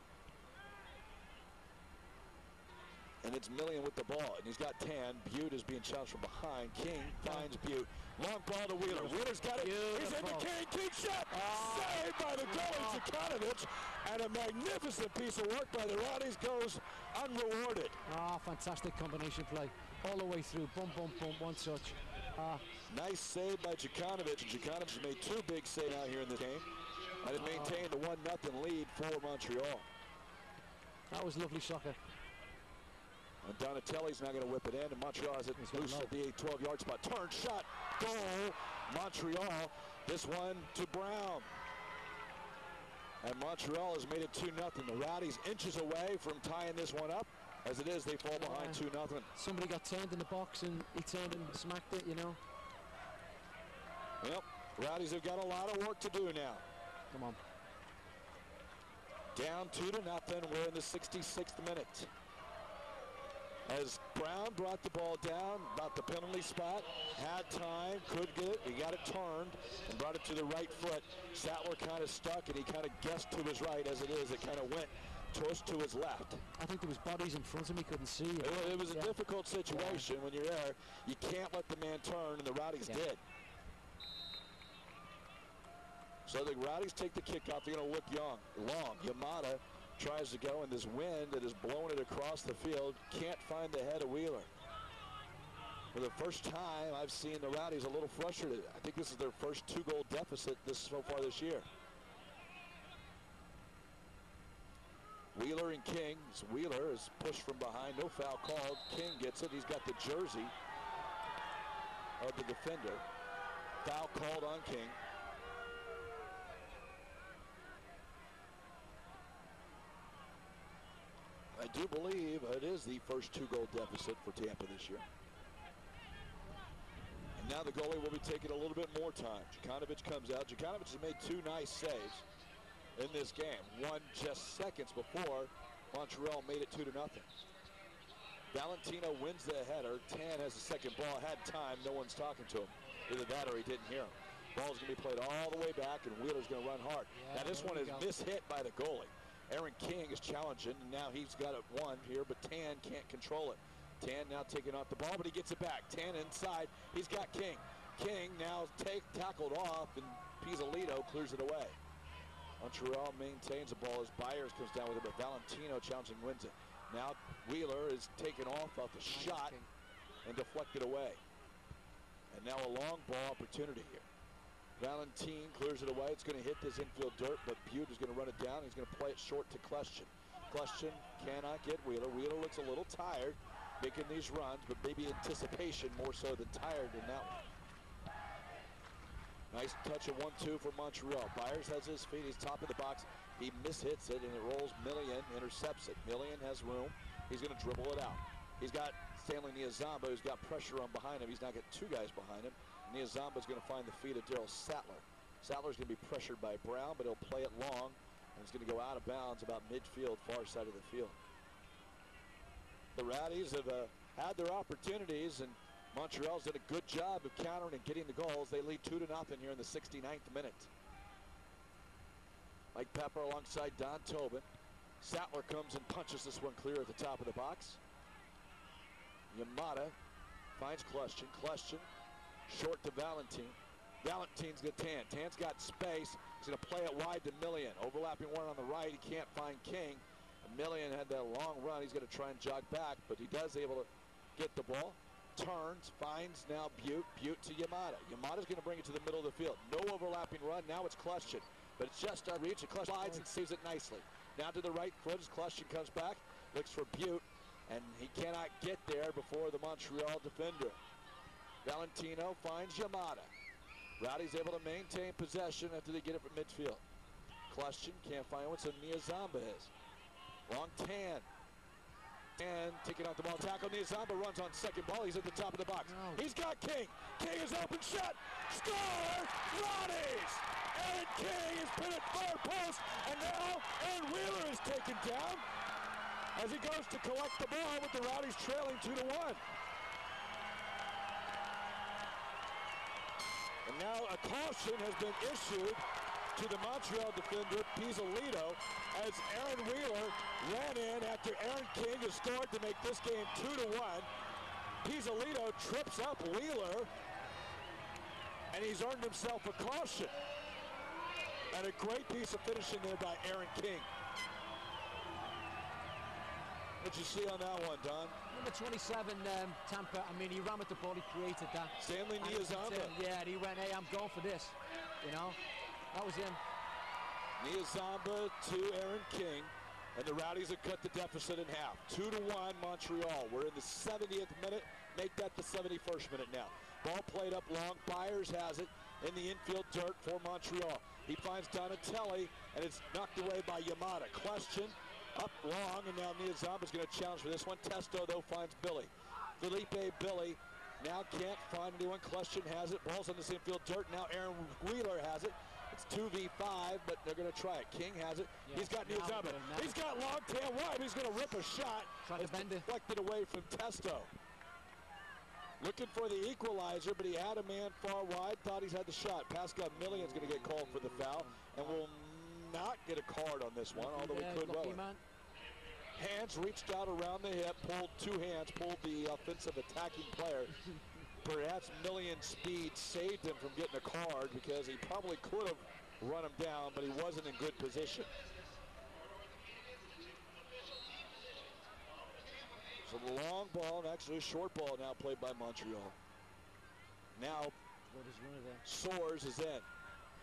And it's Millian with the ball, and he's got 10. Butte is being challenged from behind. King finds Butte. Long ball to Wheeler. Wheeler's got it. He's into King. King shot. Saved by the goalie, Jokanovic. And a magnificent piece of work by the Rowdies goes unrewarded. Fantastic combination play. All the way through. Boom, boom, boom. One touch. Nice save by Jokanovic. Jokanovic has made two big saves out here in this game. And it maintained the 1-0 lead for Montreal. That was lovely soccer. And Donatelli's now going to whip it in, and Montreal has it loose at the 12-yard spot. Turn, shot, goal, Montreal. This one to Brown. And Montreal has made it 2-0. The Rowdies inches away from tying this one up. As it is, they fall behind 2-0. Somebody got turned in the box, and he turned and smacked it, you know. Yep, Rowdies have got a lot of work to do now. Come on. Down 2-0. We're in the 66th minute. As Brown brought the ball down about the penalty spot, had time, could get it, he got it turned and brought it to the right foot. Sattler kind of stuck, and he kind of guessed to his right. As it is, it kind of went to his left. I think there was bodies in front of him, he couldn't see. It was a difficult situation when you're there. You can't let the man turn, and the Rowdies did. So the Rowdies take the kickoff. They're going to look long. Yamada tries to go, and this wind that is blowing it across the field can't find the head of Wheeler. For the first time, I've seen the Rowdies a little frustrated. I think this is their first 2-goal deficit so far this year. Wheeler and King. Wheeler is pushed from behind. No foul called. King gets it. He's got the jersey of the defender. Foul called on King. I do believe it is the first 2-goal deficit for Tampa this year. And now the goalie will be taking a little bit more time. Jokanovic comes out. Jokanovic has made 2 nice saves in this game. One just seconds before Montreal made it 2-0. Valentino wins the header. Tan has the second ball. Had time. No one's talking to him. Either that or he didn't hear him. Ball's going to be played all the way back, and Wheeler's going to run hard. Yeah, now this one is mishit by the goalie. Aaron King is challenging, and now he's got it won here, but Tan can't control it. Tan now taking off the ball, but he gets it back. Tan inside. He's got King. King now tackled off, and Pizzolito clears it away. Montreal maintains the ball as Byers comes down with it, but Valentino challenging wins it. Now Wheeler is taken off the shot and deflected away. And now a long ball opportunity here. Valentine clears it away. It's going to hit this infield dirt, but Butte is going to run it down. He's going to play it short to Kleshchin. Kleshchin cannot get Wheeler. Wheeler looks a little tired making these runs, but maybe anticipation more so than tired in that one. Nice touch of 1-2 for Montreal. Byers has his feet. He's top of the box. He mishits it, and it rolls. Millian intercepts it. Millian has room. He's going to dribble it out. He's got Stanley Niazamba, who's got pressure on behind him. He's now got 2 guys behind him. Niazamba's going to find the feet of Daryl Sattler. Sattler's going to be pressured by Brown, but he'll play it long, and it's going to go out of bounds about midfield, far side of the field. The Rowdies have had their opportunities, and Montreal's done a good job of countering and getting the goals. They lead 2-0 here in the 69th minute. Mike Pepper alongside Don Tobin. Sattler comes and punches this one clear at the top of the box. Yamada finds Kleshchin. Kleshchin short to Valentine. Valentine's got Tan. Tan's got space. He's going to play it wide to Millian. Overlapping one on the right. He can't find King. Millian had that long run. He's going to try and jog back, but he does able to get the ball. Turns, finds now Butte. Butte to Yamada. Yamada's going to bring it to the middle of the field. No overlapping run. Now it's Kleshchin, but it's just out of reach. And Kleshchin slides and saves it nicely. Now to the right foot as Kleshchin comes back. Looks for Butte, and he cannot get there before the Montreal defender. Valentino finds Yamada. Rowdy's able to maintain possession after they get it from midfield. Kleshchin can't find one, so Niazamba is. Long Tan. Tan taking out the ball. Tackle. Niazamba runs on second ball. He's at the top of the box. No. He's got King. King is open shot. Score! Rowdies! Aaron King is put at far post, and now Aaron Wheeler is taken down as he goes to collect the ball with the Rowdies trailing 2-1. And now a caution has been issued to the Montreal defender, Pizzolito, as Aaron Wheeler ran in after Aaron King has scored to make this game 2-1. Pizzolito trips up Wheeler, and he's earned himself a caution. And a great piece of finishing there by Aaron King. What'd you see on that one, Don? Number 27, Tampa. I mean, he ran with the ball. He created that. Stanley Niazamba. Yeah, and he went, hey, I'm going for this. You know, that was him. Niazamba to Aaron King, and the Rowdies have cut the deficit in half. 2-1 Montreal. We're in the 70th minute. Make that the 71st minute now. Ball played up long. Byers has it in the infield dirt for Montreal. He finds Donatelli, and it's knocked away by Yamada. Kleshchin up long, and now Niazamba's going to challenge for this one. Testo, though, finds Billy. Felipe Billy now can't find anyone. Kleshchin has it. Ball's on this infield dirt. Now Aaron Wheeler has it. It's 2v5, but they're going to try it. King has it. Yeah, he's got Niazamba. He's got long tail wide. He's going to rip a shot. It's deflected away from Testo. Looking for the equalizer, but he had a man far wide. Thought he's had the shot. Pascal Millian's going to get called for the foul, and will not get a card on this one, although he could well. Hands reached out around the hip, pulled 2 hands, pulled the offensive attacking player. Perhaps Millian's speed saved him from getting a card because he probably could have run him down, but he wasn't in good position. So the long ball, and actually a short ball now played by Montreal. Now Soares is in.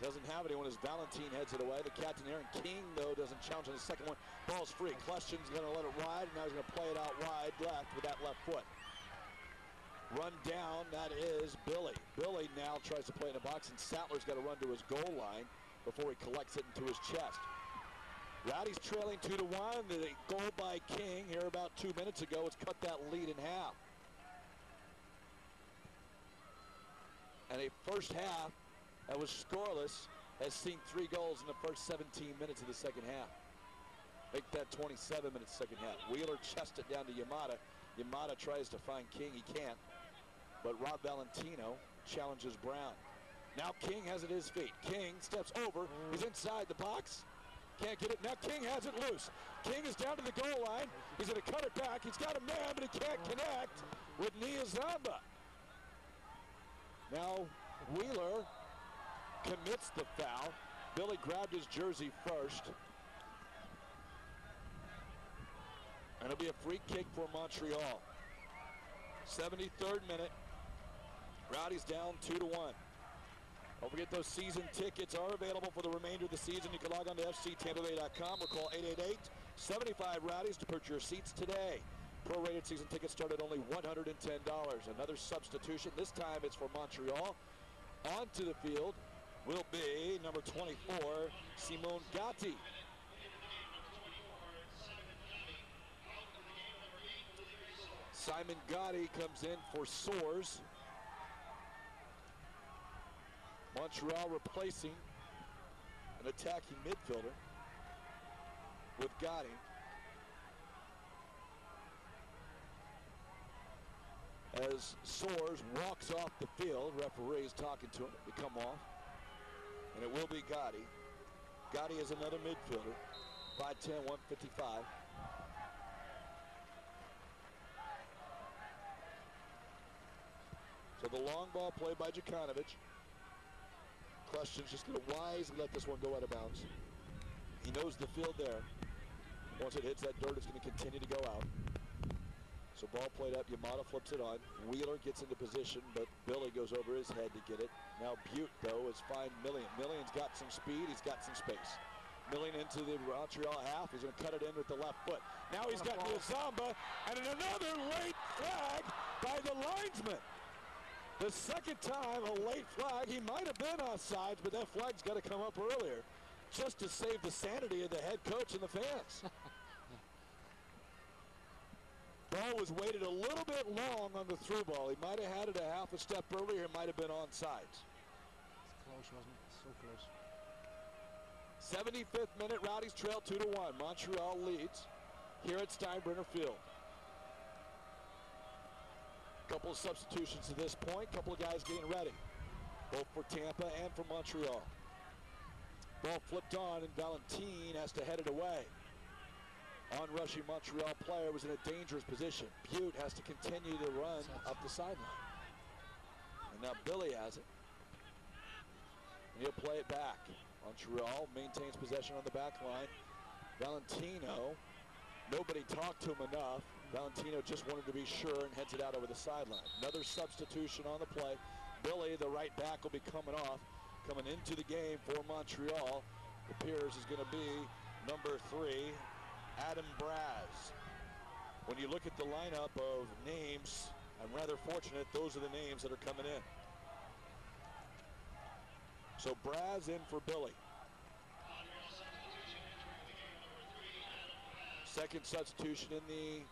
Doesn't have anyone as Valentine heads it away. The captain, Aaron King, though, doesn't challenge on the second one. Ball's free. Kleshchin's going to let it ride, and now he's going to play it out wide left with that left foot. run down. That is Billy. Billy now tries to play in the box, and Sattler's got to run to his goal line before he collects it into his chest. Rowdy's trailing 2-1. The goal by King here about 2 minutes ago. It's cut that lead in half. And a first half that was scoreless has seen 3 goals in the first 17 minutes of the second half. Make that 27 minutes second half. Wheeler chests it down to Yamada. Yamada tries to find King. He can't. But Rob Valentino challenges Brown. Now King has it at his feet. King steps over. He's inside the box. Can't get it. Now King has it loose. King is down to the goal line. He's going to cut it back. He's got a man, but he can't connect with Niazamba. Now Wheeler commits the foul. Billy grabbed his jersey first. And it'll be a free kick for Montreal. 73rd minute. Rowdy's down 2-1. Don't forget those season tickets are available for the remainder of the season. You can log on to fctampabay.com or call 888-75 Rowdies to purchase your seats today. Prorated season tickets start at only $110. Another substitution. This time it's for Montreal. Onto the field will be number 24, Simone Gatti. Simon Gotti comes in for Soares. Montreal replacing an attacking midfielder with Gotti. As Soares walks off the field, referee is talking to him to come off. And it will be Gotti. Gotti is another midfielder, 5'10", 155. So the long ball played by Djukanovic. Question's just going to wisely let this one go out of bounds. He knows the field there. Once it hits that dirt, it's going to continue to go out. So ball played up, Yamada flips it on. Wheeler gets into position, but Billy goes over his head to get it. Now Butte, though, is fine Millian. Millian's got some speed, he's got some space. Millian into the Montreal half, he's going to cut it in with the left foot. Now he's got Niazamba, and another late flag by the linesman. The second time a late flag. He might have been offsides, but that flag's got to come up earlier just to save the sanity of the head coach and the fans. Ball was weighted a little bit long on the through ball. He might have had it a half a step earlier. It might have been onside. It's close, wasn't it? So close. 75th minute, Rowdies trail 2-1. Montreal leads here at Steinbrenner Field. Couple of substitutions at this point. Couple of guys getting ready, both for Tampa and for Montreal. Ball flipped on, and Valentin has to head it away. On-rushing Montreal player was in a dangerous position. Butte has to continue to run up the sideline. And now Billy has it. And he'll play it back. Montreal maintains possession on the back line. Valentino, nobody talked to him enough. Valentino just wanted to be sure and heads it out over the sideline. Another substitution on the play. Billy, the right back, will be coming off. Coming into the game for Montreal, it appears is going to be number 3, Adam Braz. When you look at the lineup of names, I'm rather fortunate those are the names that are coming in. So Braz in for Billy. Second substitution in the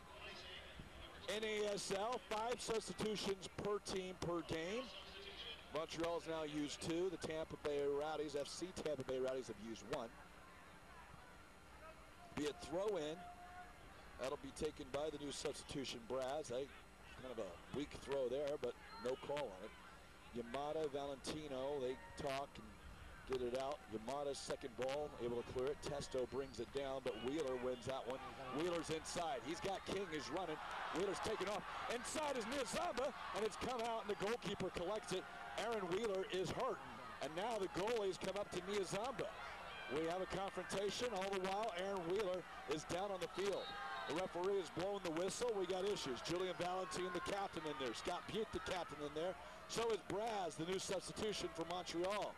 NASL, 5 substitutions per team per game. Montreal's now used 2. The Tampa Bay Rowdies, FC Tampa Bay Rowdies, have used 1. Be a throw-in. That'll be taken by the new substitution, Braz. Kind of a weak throw there, but no call on it. Yamada, Valentino, they talk and get it out. Yamada's second ball, able to clear it. Testo brings it down, but Wheeler wins that one. Wheeler's inside. He's got King, he's running. Wheeler's taking off. Inside is Niazamba, and it's come out, and the goalkeeper collects it. Aaron Wheeler is hurt, and now the goalies come up to Niazamba. We have a confrontation. All the while, Aaron Wheeler is down on the field. The referee is blowing the whistle. We got issues. Julian Valentin, the captain, in there. Scott Butte, the captain, in there. So is Braz, the new substitution for Montreal.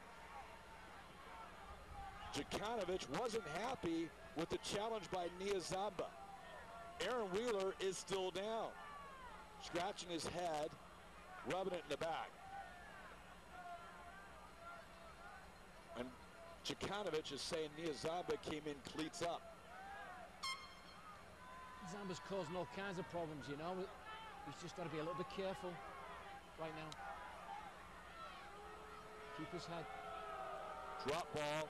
Djukanovic wasn't happy with the challenge by Niazamba. Aaron Wheeler is still down, scratching his head. rubbing it in the back. And Jokanovic is saying Niazamba came in cleats up. Zamba's causing all kinds of problems, you know. He's just got to be a little bit careful right now. Keep his head. Drop ball.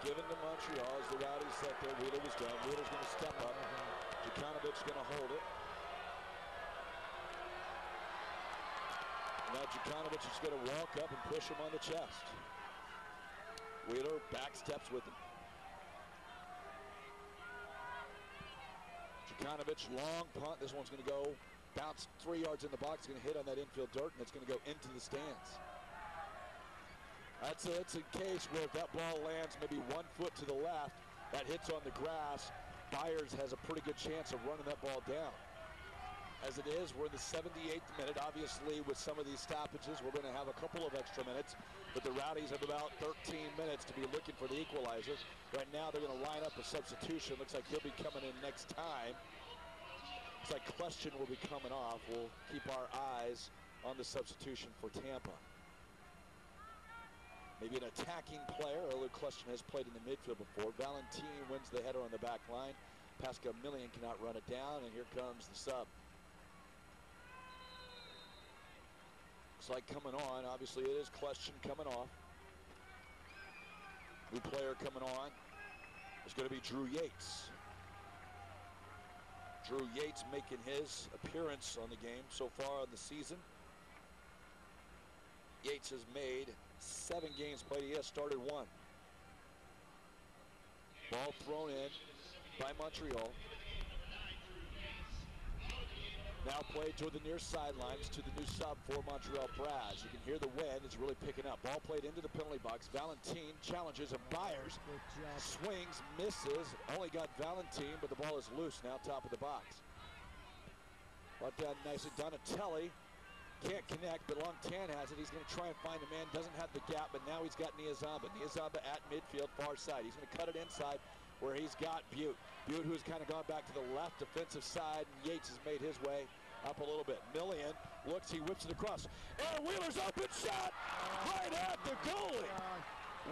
Given to Montreal as the Rowdies set there. Wheeler was done. Wheeler's going to step up. Jokanovic going to hold it. Now Jokanovic is going to walk up and push him on the chest. Wheeler back steps with him. Jokanovic, long punt. This one's going to go bounce 3 yards in the box. It's going to hit on that infield dirt, and it's going to go into the stands. That's a case where if that ball lands maybe 1 foot to the left, that hits on the grass, Byers has a pretty good chance of running that ball down. As it is, we're in the 78th minute. Obviously, with some of these stoppages, we're going to have a couple of extra minutes, but the Rowdies have about 13 minutes to be looking for the equalizer. Right now, they're going to line up a substitution. Looks like he'll be coming in next time. Looks like Question will be coming off. We'll keep our eyes on the substitution for Tampa. Maybe an attacking player, although Question has played in the midfield before. Valentin wins the header on the back line. Pascal Million cannot run it down, and here comes the sub. Looks like coming on, obviously it is Question coming off. New player coming on is going to be Drew Yates. Drew Yates making his appearance on the game so far in the season. Yates has made 7 games played. He has started 1. Ball thrown in by Montreal. Now played toward the near sidelines to the new sub for Montreal, Braz. You can hear the wind. It's really picking up. Ball played into the penalty box. Valentin challenges and Byers swings, misses. Only got Valentin, but the ball is loose now top of the box. Brought down nicely. Donatelli can't connect, but Longtan has it. He's going to try and find a man. Doesn't have the gap, but now he's got Niazamba. Niazamba at midfield, far side. He's going to cut it inside where he's got Butte. Butte, who's kind of gone back to the left defensive side, and Yates has made his way up a little bit. Million looks, he whips it across. And Wheeler's open shot right at the goalie.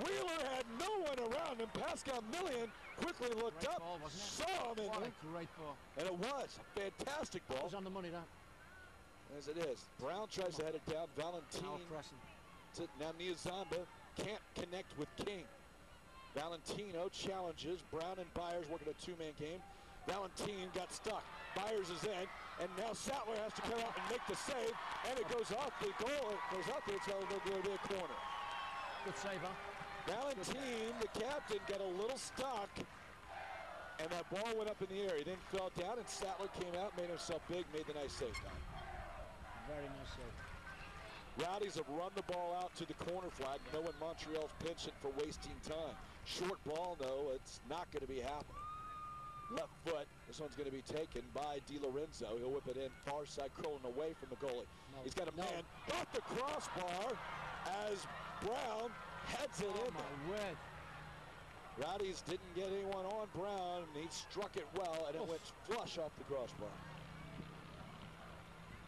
Wheeler had no one around him. Pascal Million quickly looked up, saw him, What a great ball. And it was a fantastic ball. It was on the money, that. As it is. Brown tries to head it down. Valentin. Now Niazamba can't connect with King. Valentino challenges. Brown and Byers working a 2-man game. Valentin got stuck. Byers is in, and now Sattler has to come out and make the save, and it goes off the goal. It goes up, it's going to be a corner. Good save, huh? Valentin, the captain, got a little stuck, and that ball went up in the air. He then fell down, and Sattler came out, made himself big, made the nice save. Very nice save. Rowdies have run the ball out to the corner flag, knowing Montreal's pinching for wasting time. Short ball, though, it's not going to be happening. Left foot, this one's going to be taken by Di Lorenzo. He'll whip it in, far side, curling away from the goalie. He's got a man off the crossbar as Brown heads it in. My word. Rowdies didn't get anyone on Brown, and he struck it well, and it went flush off the crossbar.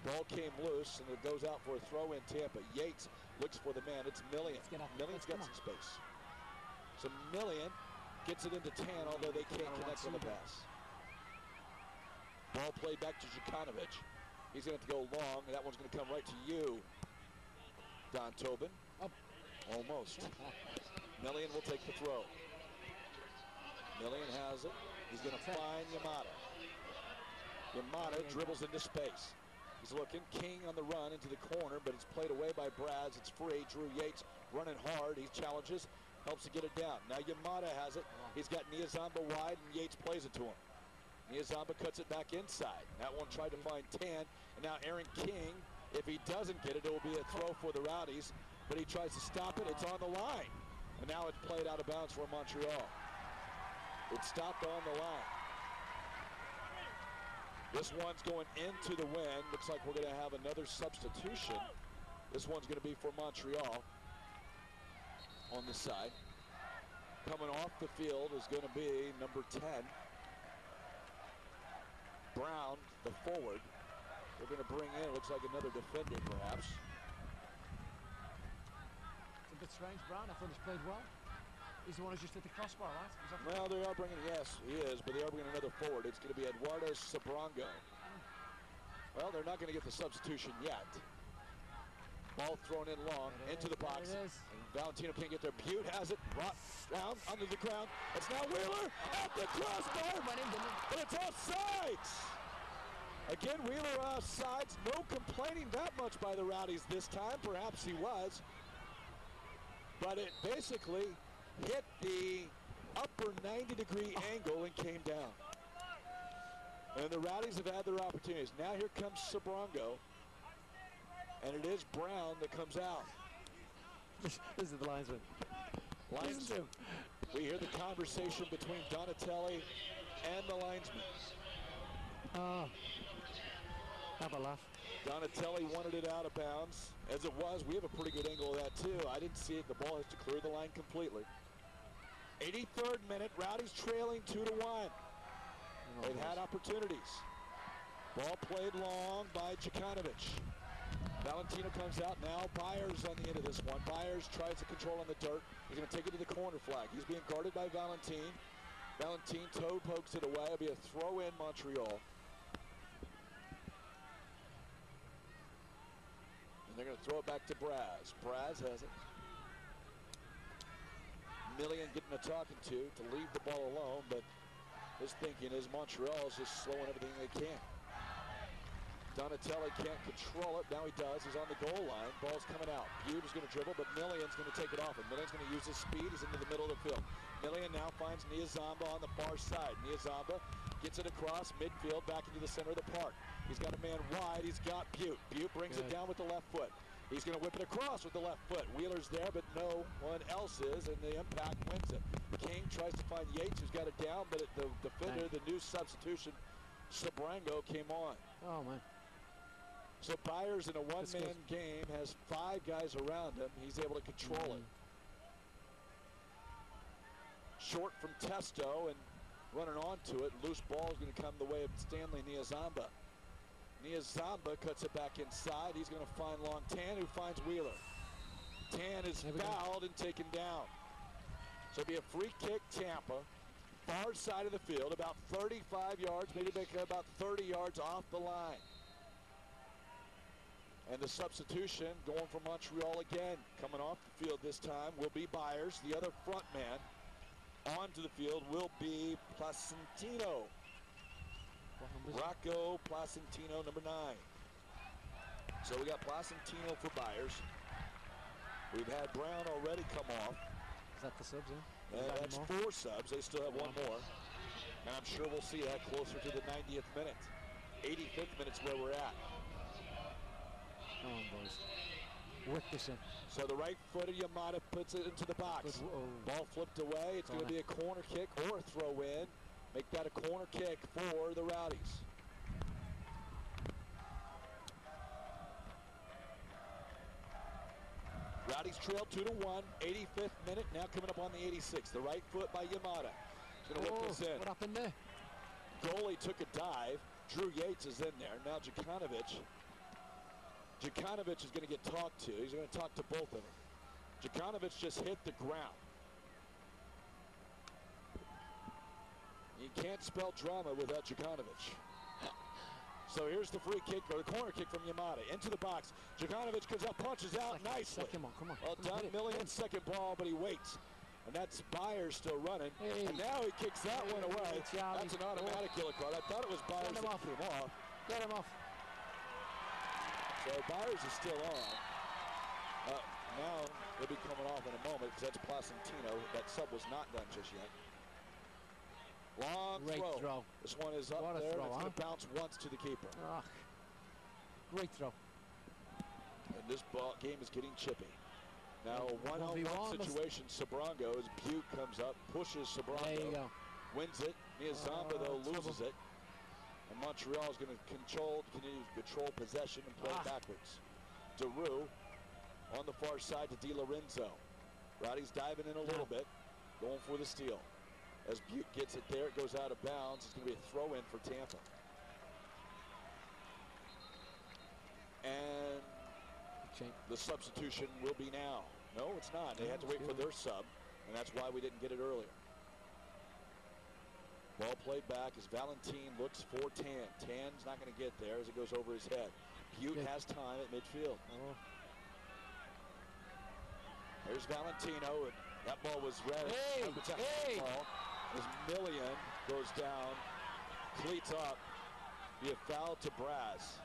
Ball came loose, and it goes out for a throw in Tampa. Yates looks for the man. It's Million. Million's got some space. So Million gets it into Tan, although they can't connect on the pass. Ball played back to Jokanovic. He's going to have to go long, and that one's going to come right to you, Don Tobin. Almost. Million will take the throw. Million has it. He's going to find Yamada. Yamada dribbles into space. He's looking. King on the run into the corner, but it's played away by Braz. It's free. Drew Yates running hard. He challenges. Helps to get it down. Now Yamada has it. He's got Niazamba wide, and Yates plays it to him. Niazamba cuts it back inside. That one tried to find Tan, and now Aaron King, if he doesn't get it, it will be a throw for the Rowdies, but he tries to stop it. It's on the line, and now it's played out of bounds for Montreal. It stopped on the line. This one's going into the wind. Looks like we're going to have another substitution. This one's going to be for Montreal. On the side. Coming off the field is going to be number 10. Brown, the forward. They're going to bring in, looks like another defender perhaps. It's a bit strange, Brown. I thought he's played well. He's the one who just hit the crossbar, right? Well, they are bringing, yes, he is, but they are bringing another forward. It's going to be Eduardo Sabrango. Well, they're not going to get the substitution yet. Ball thrown in long, into the box. And Valentino can't get there. Butte has it, brought down, under the ground. It's now Wheeler at the crossbar, but it's offsides. Again, Wheeler offsides. No complaining that much by the Rowdies this time. Perhaps he was. But it basically hit the upper 90-degree angle and came down. And the Rowdies have had their opportunities. Now here comes Sabrango. And it is Brown that comes out. This is the linesman. Linesman. We hear the conversation between Donatelli and the linesman. Have a laugh. Donatelli wanted it out of bounds. As it was, we have a pretty good angle of that too. I didn't see it. The ball has to clear the line completely. 83rd minute, Rowdies trailing 2-1. They've had opportunities. Ball played long by Jokanovic. Valentino comes out now. Byers on the end of this one. Byers tries to control on the dirt. He's going to take it to the corner flag. He's being guarded by Valentin. Valentin toe pokes it away. It'll be a throw in Montreal. And they're going to throw it back to Braz. Braz has it. Millian getting a talking to leave the ball alone, but his thinking is Montreal is just slowing everything they can. Donatelli can't control it. Now he does. He's on the goal line. Ball's coming out. Butte is going to dribble, but Millian's going to take it off. And Millian's going to use his speed. He's into the middle of the field. Millian now finds Niazamba on the far side. Niazamba gets it across midfield back into the center of the park. He's got a man wide. He's got Butte. Butte brings it down with the left foot. He's going to whip it across with the left foot. Wheeler's there, but no one else is, and the impact wins it. King tries to find Yates, who's got it down, but the defender, the new substitution, Sabrango, came on. Oh, man. So Byers in a one-man game has 5 guys around him. He's able to control it. Short from Testo and running onto it. Loose ball is going to come the way of Stanley Niazamba. Niazamba cuts it back inside. He's going to find Long Tan, who finds Wheeler. Tan is fouled and taken down. So it'll be a free kick, Tampa. Far side of the field, about 35 yards, maybe about 30 yards off the line. And the substitution going for Montreal again. Coming off the field this time will be Byers. The other front man onto the field will be Placentino. Rocco Placentino, number 9. So we got Placentino for Byers. We've had Brown already come off. Is that the subs, yeah? That's 4 subs. They still have 1 more. And I'm sure we'll see that closer to the 90th minute. 85th minute's where we're at. Come on, boys. Whip this in. So the right-footed Yamada puts it into the box. Ball flipped away. It's going to be a corner kick or a throw-in. Make that a corner kick for the Rowdies. Rowdies trail 2-1. 85th minute. Now coming up on the 86th. The right foot by Yamada. He's going to whip this in. What happened there? Goalie took a dive. Drew Yates is in there. Now Jokanovic is going to get talked to. He's going to talk to both of them. Jokanovic just hit the ground. You can't spell drama without Jokanovic. So here's the free kick, or the corner kick from Yamada. Into the box. Jokanovic comes up, punches out nicely. Come on. Well done, Millian's second ball, but he waits. And that's Byers still running. Hey. And now he kicks that one away. That's an automatic yellow card. I thought it was Byers that threw him off. Get him off. So Byers is still on. Now he'll be coming off in a moment because that's Placentino. That sub was not done just yet. Long throw. This one is up there. It's going to bounce once to the keeper. Great throw. And this game is getting chippy. Now a one-on-one situation. Sabrango, as Butte comes up, pushes Sabrango. There you go. Wins it. Niazamba, though, loses it. And Montreal is going to continue to control possession and play backwards. Daru on the far side to Di Lorenzo. Rowdy's diving in a little bit, going for the steal. As Butte gets it there, it goes out of bounds. It's going to be a throw-in for Tampa. And the substitution will be now. No, it's not. They had to wait for their sub, and that's why we didn't get it earlier. Ball played back as Valentin looks for Tan. Tan's not going to get there as it goes over his head. Butte has time at midfield. There's Valentino, and that ball was red. Ball as Millian goes down, cleats up, be a foul to Braz.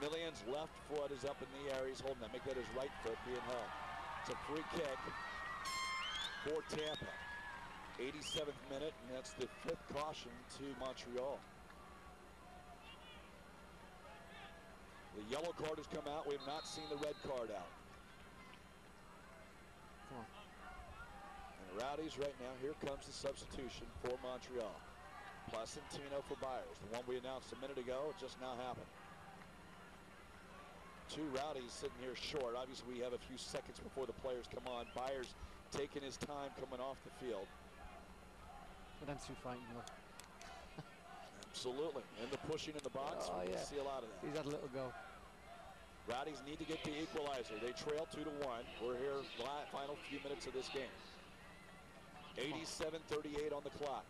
Millian's left foot is up in the air. He's holding that. Make that his right foot being held. It's a free kick for Tampa. 87th minute, and that's the 5th caution to Montreal. The yellow card has come out. We have not seen the red card out. And the Rowdies right now, here comes the substitution for Montreal. Placentino for Byers. The one we announced a minute ago just now happened. Two Rowdies sitting here short. Obviously, we have a few seconds before the players come on. Byers taking his time coming off the field. But them two fighting, though. Absolutely. And the pushing in the box, we see a lot of that. He's had a little go. Rowdies need to get the equalizer. They trail 2-1. We're here final few minutes of this game. 87:38 on the clock.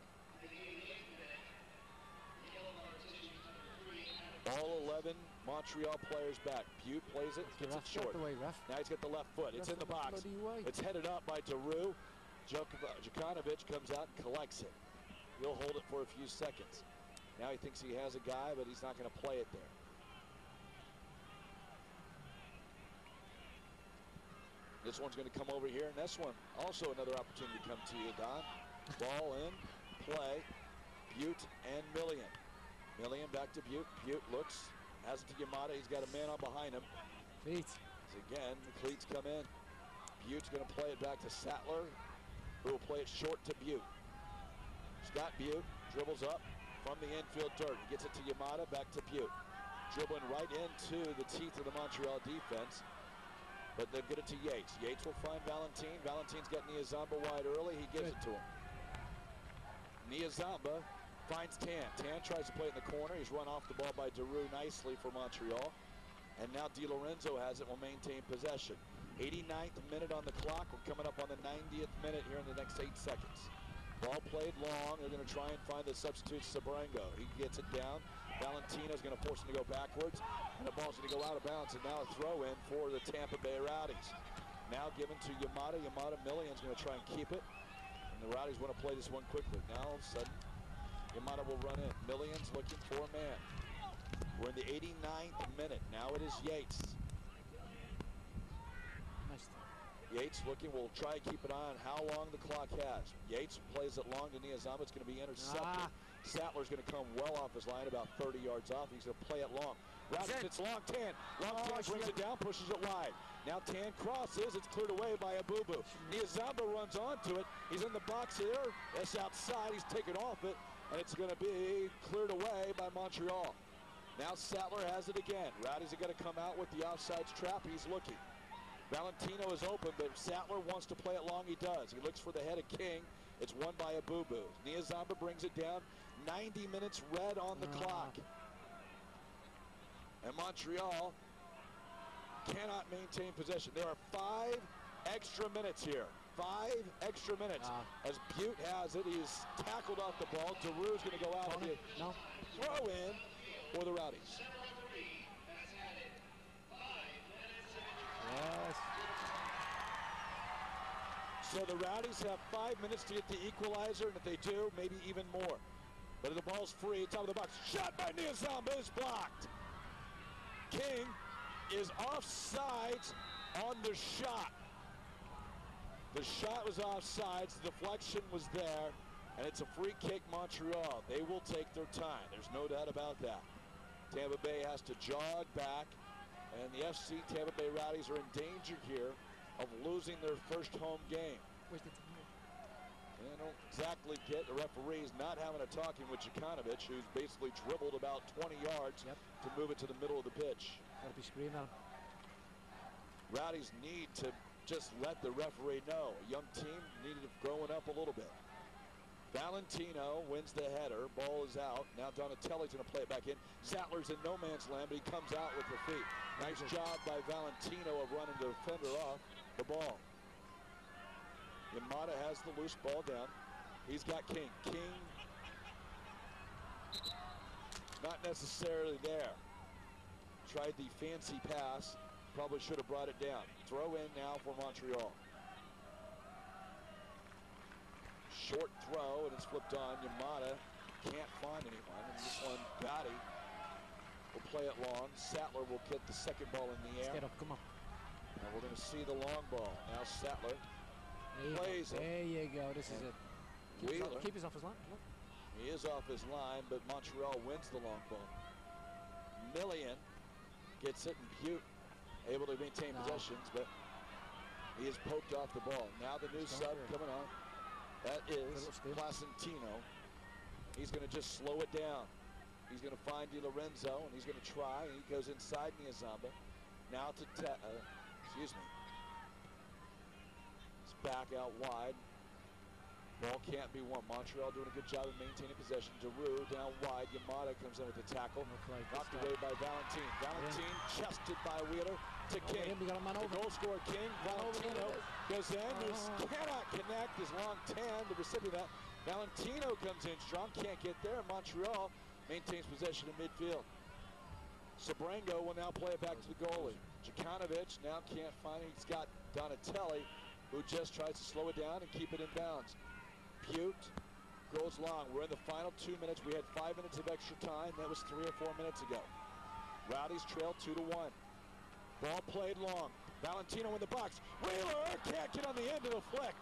All 11 Montreal players back. Butte plays it, gets it short. Now he's got the left foot. It's in the box. It's headed up by Daru. Djukanovic comes out and collects it. He'll hold it for a few seconds. Now he thinks he has a guy, but he's not going to play it there. This one's going to come over here, and this one also another opportunity to come to you, Don. Ball in, play, Butte and Millian. Millian back to Butte. Butte looks, has it to Yamada. He's got a man on behind him. Cleats. Again, the cleats come in. Butte's going to play it back to Sattler, who will play it short to Butte. Scott Butte dribbles up from the infield dirt. He gets it to Yamada, back to Butte. Dribbling right into the teeth of the Montreal defense, but they'll get it to Yates. Yates will find Valentin. Valentin's got Niazamba wide early. He gives it to him. Niazamba finds Tan. Tan tries to play it in the corner. He's run off the ball by Daru nicely for Montreal. And now Di Lorenzo has it, will maintain possession. 89th minute on the clock. We're coming up on the 90th minute here in the next 8 seconds. Ball played long. They're going to try and find the substitute, Sabrango. He gets it down. Valentino's going to force him to go backwards. And the ball's going to go out of bounds. And now a throw in for the Tampa Bay Rowdies. Now given to Yamada. Yamada, Millian's going to try and keep it. And the Rowdies want to play this one quickly. Now all of a sudden, Yamada will run in. Millian's looking for a man. We're in the 89th minute. Now it is Yates. Yates looking, will try to keep an eye on how long the clock has. Yates plays it long to Niazamba. It's going to be intercepted. Sattler's going to come well off his line, about 30 yards off. He's going to play it long. Rowdies, it's long Tan. Long Tan brings it down, pushes it wide. Now Tan crosses. It's cleared away by Abubu. Niazamba runs onto it. He's in the box here. It's outside. He's taken off it, and it's going to be cleared away by Montreal. Now Sattler has it again. Rowdies are going to come out with the offsides trap. He's looking. Valentino is open, but if Sattler wants to play it long, he does. He looks for the head of King. It's won by Abubu. Niazamba brings it down. 90 minutes red on the clock. And Montreal cannot maintain possession. There are 5 extra minutes here. 5 extra minutes. As Butte has it, he's tackled off the ball. Daru's going to go out and throw in for the Rowdies. Yes. So the Rowdies have 5 minutes to get the equalizer, and if they do, maybe even more. But the ball's free, top of the box. Shot by Niazamba is blocked. King is offsides on the shot. The shot was offsides, the deflection was there, and it's a free kick Montreal. They will take their time, there's no doubt about that. Tampa Bay has to jog back. And the FC Tampa Bay Rowdies are in danger here of losing their first home game. And I don't exactly get the referees not having a talking with Djukanovic, who's basically dribbled about 20 yards to move it to the middle of the pitch. Gotta be screaming at him. Rowdies need to just let the referee know. A young team needed growing up a little bit. Valentino wins the header. Ball is out. Now Donatelli's going to play it back in. Zattler's in no man's land, but he comes out with the feet. Nice job by Valentino of running the defender off the ball. Yamada has the loose ball down. He's got King. King not necessarily there. Tried the fancy pass. Probably should have brought it down. Throw in now for Montreal. Short throw, and it's flipped on. Yamada can't find anyone. And this one, Gotti will play it long. Sattler will get the second ball in the air. Get up, come on. And we're going to see the long ball. Now Sattler plays it. There you go. This is it. Wheeler. Keep us off his line. Look. He is off his line, but Montreal wins the long ball. Millian gets it, and Butte able to maintain possessions, but he is poked off the ball. Now the new sub coming on. That is Placentino. He's going to just slow it down. He's going to find Di Lorenzo, and he's going to try. And he goes inside Niazamba. Now to excuse me. It's back out wide. Ball can't be won. Montreal doing a good job of maintaining possession. Giroux down wide. Yamada comes in with the tackle. Knocked away by Valentine. Valentine chested by Wheeler to King. We got a man over. The goal scorer King. Valentino goes in. Cannot connect. His long 10. The recipient of that. Valentino comes in strong. Can't get there. Montreal maintains possession in midfield. Sabrango will now play it back to the goalie. Jukanovic now can't find it. He's got Donatelli, who just tries to slow it down and keep it in bounds. Butte goes long. We're in the final 2 minutes. We had 5 minutes of extra time. That was 3 or 4 minutes ago. Rowdies trail 2-1. Ball played long. Valentino in the box. Wheeler can't get on the end of the flick.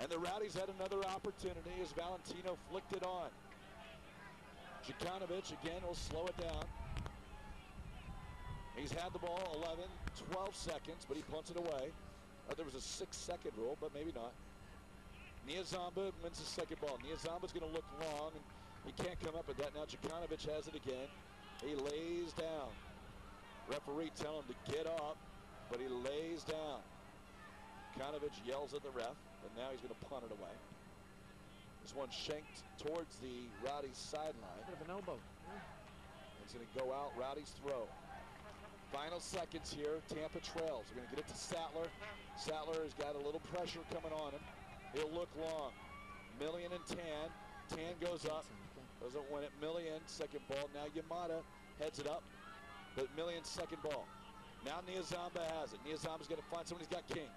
And the Rowdies had another opportunity as Valentino flicked it on. Jukanovic again will slow it down. He's had the ball 11, 12 seconds, but he punts it away. There was a 6-second rule, but maybe not. Niazamba wins the second ball. Niazamba's going to look long, and he can't come up with that. Now Jukanovic has it again. He lays down. Referee telling him to get up, but he lays down. Jukanovic yells at the ref, and now he's going to punt it away. This one shanked towards the Rowdies sideline. Bit of an elbow. It's going to go out. Rowdies throw. Final seconds here. Tampa trails. We're going to get it to Sattler. Sattler has got a little pressure coming on him. He'll look long. Millian and Tan. Tan goes up. Doesn't win it. Millian, second ball. Now Yamada heads it up. But Millian's second ball. Now Niazamba has it. Niazamba's going to find someone. He's got King.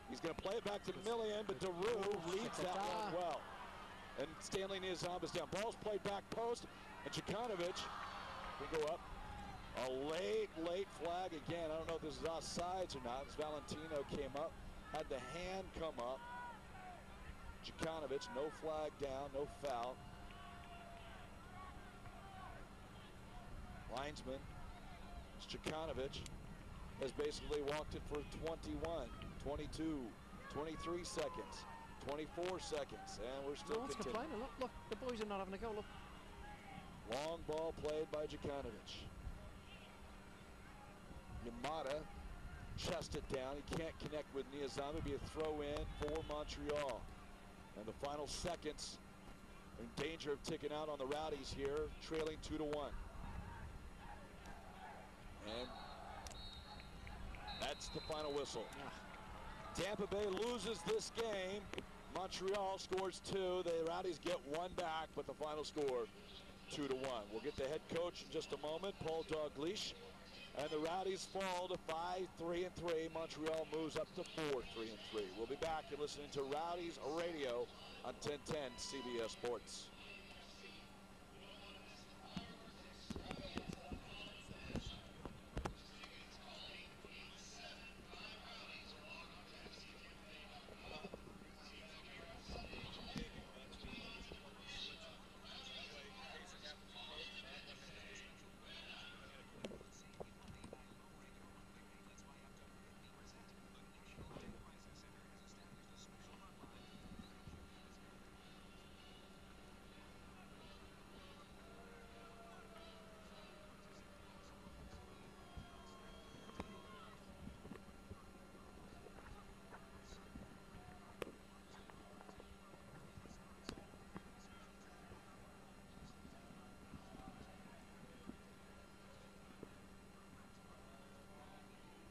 He's going to play it back to Millian, but Daru leads that one well. And Stanley Niazamba's down. Ball's played back post. And Jukanovic can go up. A late flag again. I don't know if this is offsides or not. As Valentino came up, had the hand come up. Jukanovic, no flag down, no foul. Linesman, Jukanovic, has basically walked it for 21, 22, 23 seconds, 24 seconds, and we're still continuing. Look, the boys are not having a go. Look. Long ball played by Jukanovic. Yamada chests it down. He can't connect with Niazamba. Be a throw in for Montreal. And the final seconds in danger of ticking out on the Rowdies here, trailing 2-1. And that's the final whistle. Tampa Bay loses this game. Montreal scores 2. The Rowdies get 1 back, but the final score 2-1. We'll get the head coach in just a moment, Paul Dalglish. And the Rowdies fall to 5-3-3. Montreal moves up to 4-3-3. We'll be back. You're listening to Rowdies Radio on 1010 CBS Sports.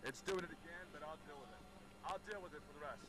It's doing it again, but I'll deal with it. I'll deal with it for the rest.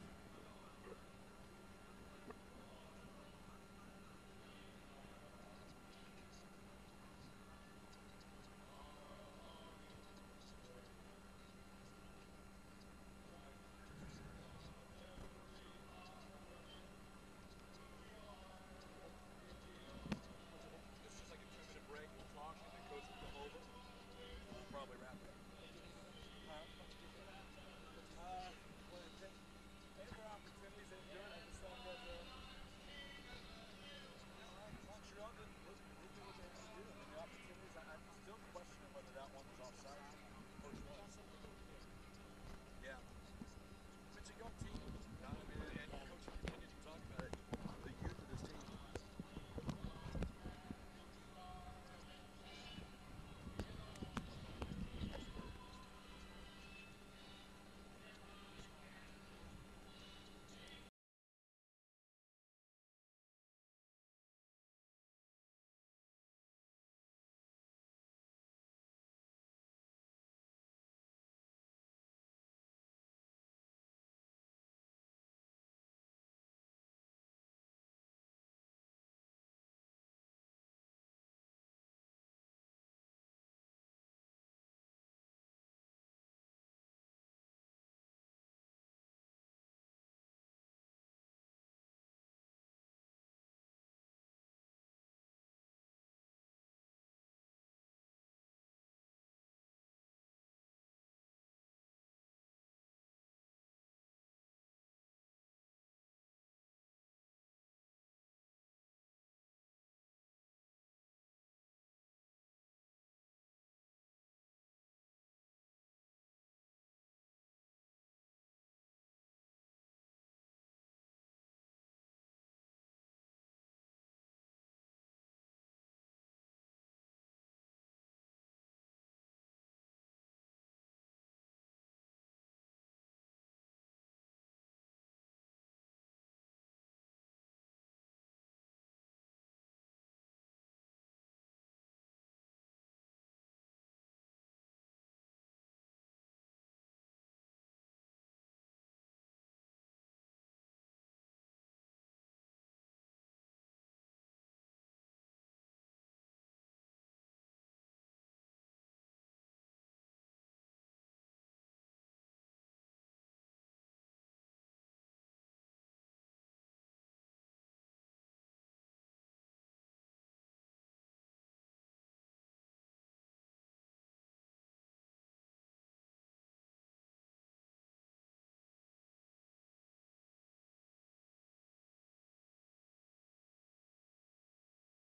Montreal didn't